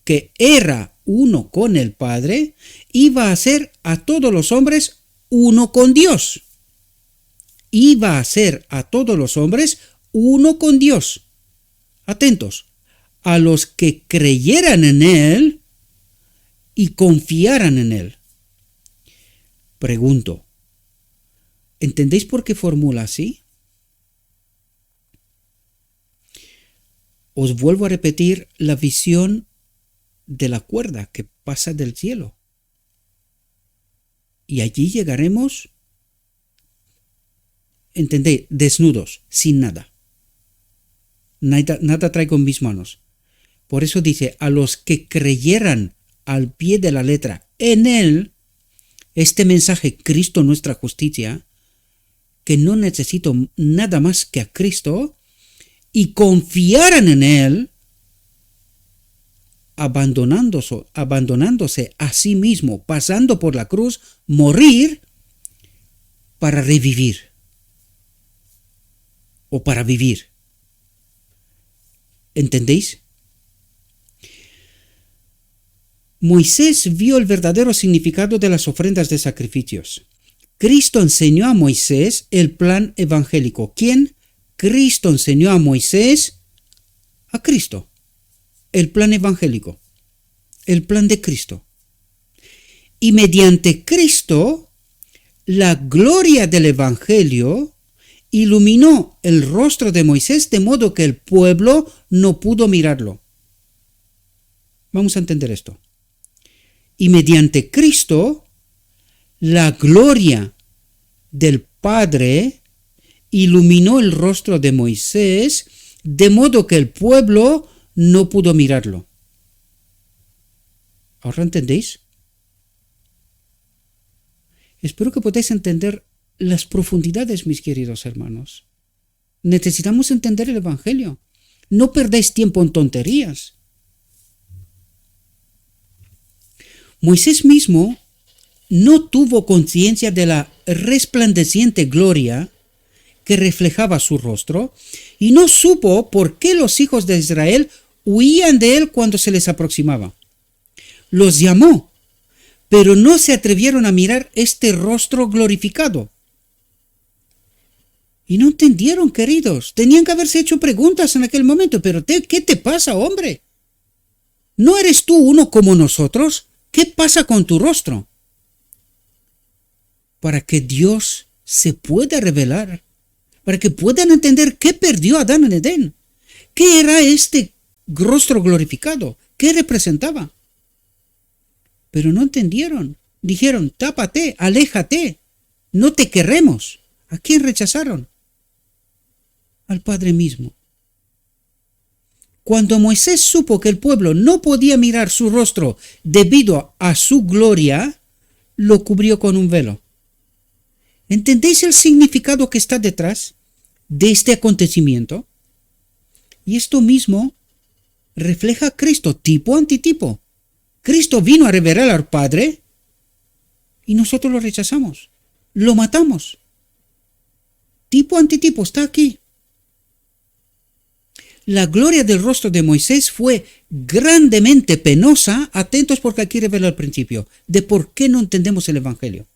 iba a ser a todos los hombres uno con Dios. Iba a ser a todos los hombres uno con Dios. Atentos, a los que creyeran en Él y confiaran en Él. Pregunto, ¿entendéis por qué formula así? Os vuelvo a repetir la visión de la cuerda que pasa del cielo. Y allí llegaremos, entendéis, desnudos, sin nada. Nada traigo en mis manos. Por eso dice, a los que creyeran al pie de la letra en Él, este mensaje, Cristo nuestra justicia, que no necesito nada más que a Cristo y confiaran en Él, abandonándose a sí mismo, pasando por la cruz, morir para revivir o para vivir. ¿Entendéis? Moisés vio el verdadero significado de las ofrendas de sacrificios. Cristo enseñó a Moisés el plan evangélico. ¿Quién? Cristo enseñó a Moisés a Cristo. El plan evangélico. El plan de Cristo. Y mediante Cristo, la gloria del evangelio iluminó el rostro de Moisés de modo que el pueblo no pudo mirarlo. Vamos a entender esto. Y mediante Cristo, la gloria del Padre iluminó el rostro de Moisés, de modo que el pueblo no pudo mirarlo. ¿Ahora entendéis? Espero que podáis entender las profundidades, mis queridos hermanos. Necesitamos entender el Evangelio. No perdáis tiempo en tonterías. Moisés mismo no tuvo conciencia de la resplandeciente gloria que reflejaba su rostro y no supo por qué los hijos de Israel huían de él cuando se les aproximaba. Los llamó, pero no se atrevieron a mirar este rostro glorificado. Y no entendieron, queridos. Tenían que haberse hecho preguntas en aquel momento. Pero ¿qué te pasa, hombre? ¿No eres tú uno como nosotros? ¿Qué pasa con tu rostro? Para que Dios se pueda revelar, para que puedan entender qué perdió Adán en Edén. ¿Qué era este rostro glorificado? ¿Qué representaba? Pero no entendieron. Dijeron, tápate, aléjate, no te queremos. ¿A quién rechazaron? Al Padre mismo. Cuando Moisés supo que el pueblo no podía mirar su rostro debido a su gloria, lo cubrió con un velo. ¿Entendéis el significado que está detrás de este acontecimiento? Y esto mismo refleja a Cristo, tipo antitipo. Cristo vino a revelar al Padre y nosotros lo rechazamos, lo matamos. Tipo antitipo está aquí. La gloria del rostro de Moisés fue grandemente penosa, atentos porque aquí revela al principio, de por qué no entendemos el Evangelio.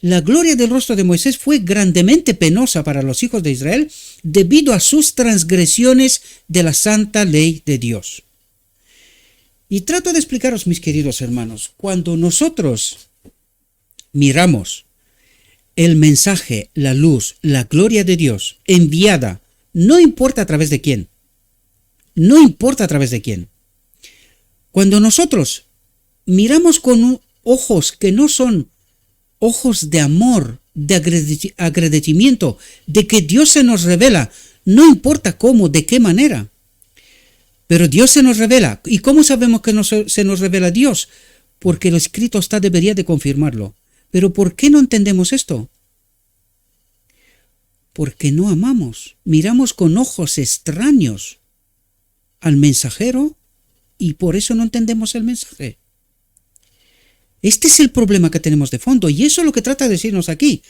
La gloria del rostro de Moisés fue grandemente penosa para los hijos de Israel debido a sus transgresiones de la santa ley de Dios. Y trato de explicaros, mis queridos hermanos, cuando nosotros miramos el mensaje, la luz, la gloria de Dios enviada, no importa a través de quién, no importa a través de quién. Cuando nosotros miramos con ojos que no son ojos de amor, de agradecimiento, de que Dios se nos revela, no importa cómo, de qué manera, pero Dios se nos revela. ¿Y cómo sabemos que se nos revela Dios? Porque lo escrito está, debería de confirmarlo. Pero ¿por qué no entendemos esto? Porque no amamos, miramos con ojos extraños al mensajero y por eso no entendemos el mensaje. Este es el problema que tenemos de fondo y eso es lo que trata de decirnos aquí.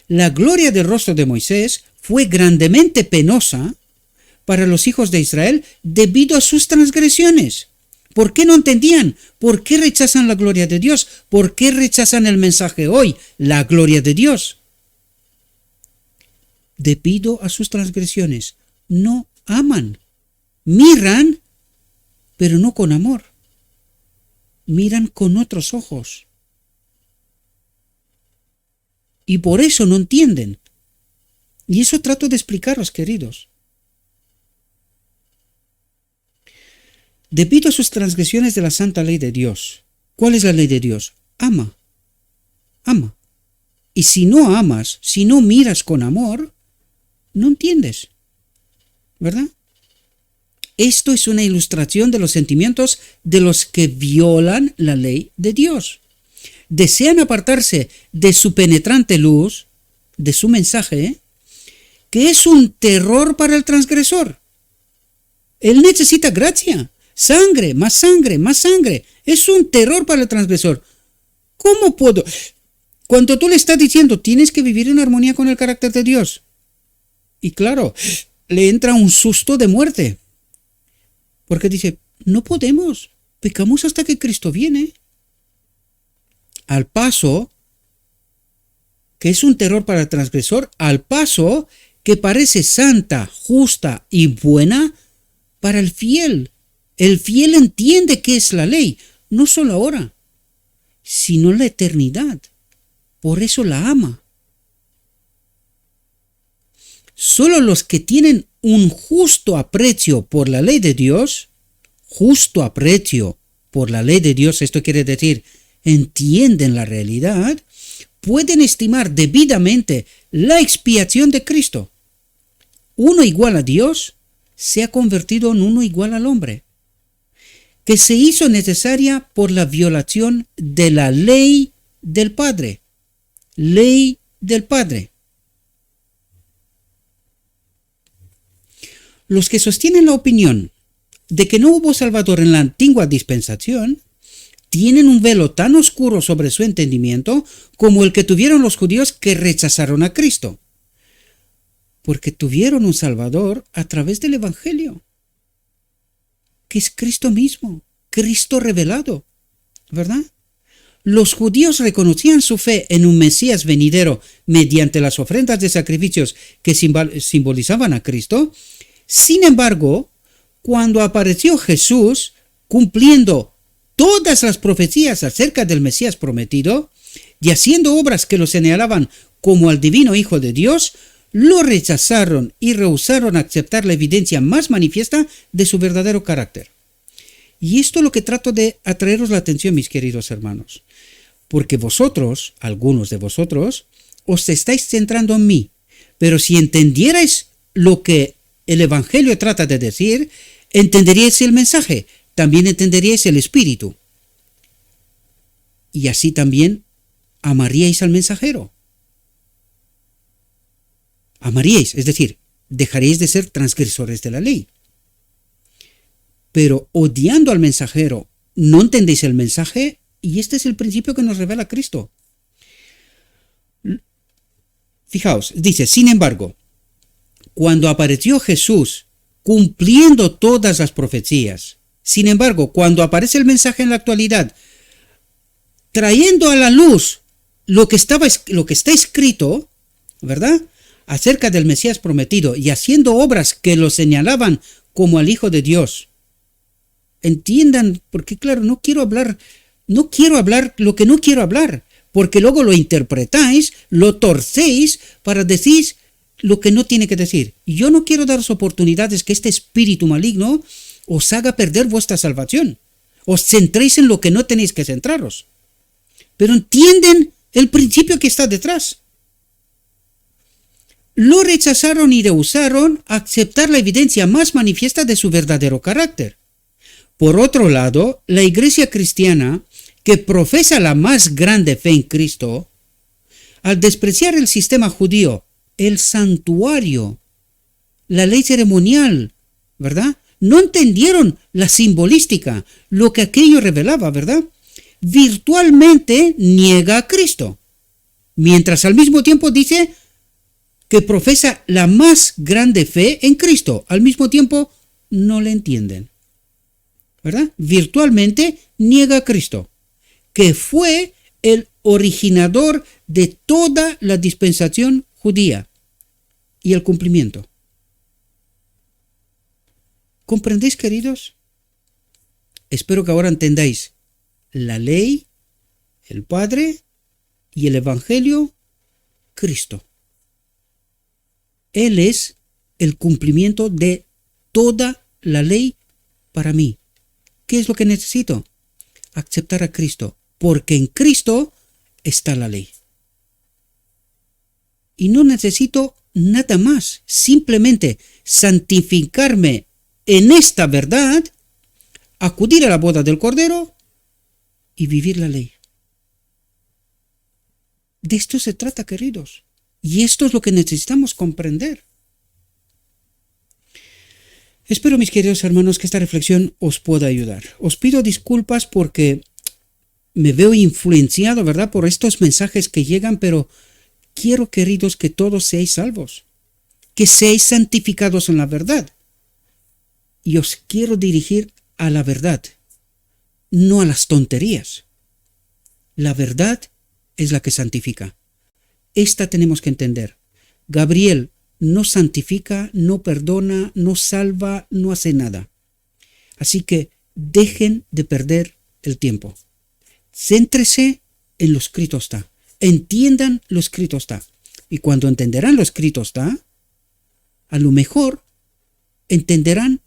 La gloria del rostro de Moisés fue grandemente penosa para los hijos de Israel debido a sus transgresiones. ¿Por qué no entendían? ¿Por qué rechazan la gloria de Dios? ¿Por qué rechazan el mensaje hoy, la gloria de Dios? Debido a sus transgresiones. No aman. Miran, pero no con amor. Miran con otros ojos. Y por eso no entienden. Y eso trato de explicaros, queridos. Debido a sus transgresiones de la santa ley de Dios. ¿Cuál es la ley de Dios? Ama. Ama. Y si no amas, si no miras con amor, no entiendes. ¿Verdad? Esto es una ilustración de los sentimientos de los que violan la ley de Dios. Desean apartarse de su penetrante luz, de su mensaje, que es un terror para el transgresor. Él necesita gracia, sangre, más sangre, más sangre. Es un terror para el transgresor. ¿Cómo puedo? Cuando tú le estás diciendo, tienes que vivir en armonía con el carácter de Dios. Y claro, le entra un susto de muerte. Porque dice, no podemos, pecamos hasta que Cristo viene. Al paso, que es un terror para el transgresor, al paso que parece santa, justa y buena para el fiel. El fiel entiende qué es la ley, no solo ahora, sino en la eternidad. Por eso la ama. Solo los que tienen un justo aprecio por la ley de Dios, justo aprecio por la ley de Dios, esto quiere decir, entienden la realidad, pueden estimar debidamente la expiación de Cristo. Uno igual a Dios se ha convertido en uno igual al hombre, que se hizo necesaria por la violación de la ley del Padre. Ley del Padre. Los que sostienen la opinión de que no hubo Salvador en la antigua dispensación, tienen un velo tan oscuro sobre su entendimiento como el que tuvieron los judíos que rechazaron a Cristo, porque tuvieron un Salvador a través del Evangelio, que es Cristo mismo, Cristo revelado, ¿verdad? Los judíos reconocían su fe en un Mesías venidero mediante las ofrendas de sacrificios que simbolizaban a Cristo. Sin embargo, cuando apareció Jesús, cumpliendo todas las profecías acerca del Mesías prometido y haciendo obras que lo señalaban como al divino Hijo de Dios, lo rechazaron y rehusaron aceptar la evidencia más manifiesta de su verdadero carácter. Y esto es lo que trato de atraeros la atención, mis queridos hermanos, porque vosotros, algunos de vosotros, os estáis centrando en mí, pero si entendierais lo que el Evangelio trata de decir, entenderíais el mensaje, también entenderíais el espíritu. Y así también amaríais al mensajero. Amaríais, es decir, dejaréis de ser transgresores de la ley. Pero odiando al mensajero, no entendéis el mensaje, y este es el principio que nos revela Cristo. Fijaos, dice, sin embargo, cuando apareció Jesús cumpliendo todas las profecías, sin embargo, cuando aparece el mensaje en la actualidad, trayendo a la luz lo que está escrito, ¿verdad?, acerca del Mesías prometido y haciendo obras que lo señalaban como al Hijo de Dios. Entiendan, porque claro, no quiero hablar lo que no quiero hablar, porque luego lo interpretáis, lo torcéis para decir lo que no tiene que decir. Yo no quiero daros oportunidades que este espíritu maligno os haga perder vuestra salvación. Os centréis en lo que no tenéis que centraros. Pero entienden el principio que está detrás. Lo rechazaron y rehusaron aceptar la evidencia más manifiesta de su verdadero carácter. Por otro lado, la Iglesia cristiana, que profesa la más grande fe en Cristo, al despreciar el sistema judío, el santuario, la ley ceremonial, ¿verdad?, no entendieron la simbolística, lo que aquello revelaba, ¿verdad?, virtualmente niega a Cristo, mientras al mismo tiempo dice que profesa la más grande fe en Cristo, al mismo tiempo no le entienden, ¿verdad? Virtualmente niega a Cristo, que fue el originador de toda la dispensación judía y el cumplimiento. ¿Comprendéis, queridos? Espero que ahora entendáis la ley, el Padre y el Evangelio, Cristo. Él es el cumplimiento de toda la ley para mí. ¿Qué es lo que necesito? Aceptar a Cristo, porque en Cristo está la ley. Y no necesito nada más, simplemente santificarme en esta verdad, acudir a la boda del Cordero y vivir la ley. De esto se trata, queridos. Y esto es lo que necesitamos comprender. Espero, mis queridos hermanos, que esta reflexión os pueda ayudar. Os pido disculpas porque me veo influenciado, ¿verdad?, por estos mensajes que llegan, pero quiero, queridos, que todos seáis salvos, que seáis santificados en la verdad. Y os quiero dirigir a la verdad, no a las tonterías. La verdad es la que santifica. Esta tenemos que entender. Gabriel no santifica, no perdona, no salva, no hace nada. Así que dejen de perder el tiempo. Céntrese en lo escrito está. Entiendan lo escrito está. Y cuando entenderán lo escrito está, a lo mejor entenderán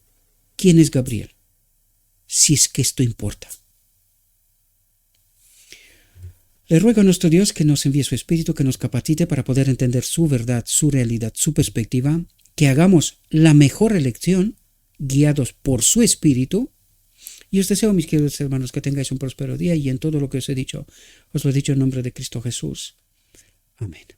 quién es Gabriel. Si es que esto importa. Le ruego a nuestro Dios que nos envíe su Espíritu, que nos capacite para poder entender su verdad, su realidad, su perspectiva, que hagamos la mejor elección, guiados por su Espíritu. Y os deseo, mis queridos hermanos, que tengáis un próspero día y en todo lo que os he dicho, os lo he dicho en nombre de Cristo Jesús. Amén.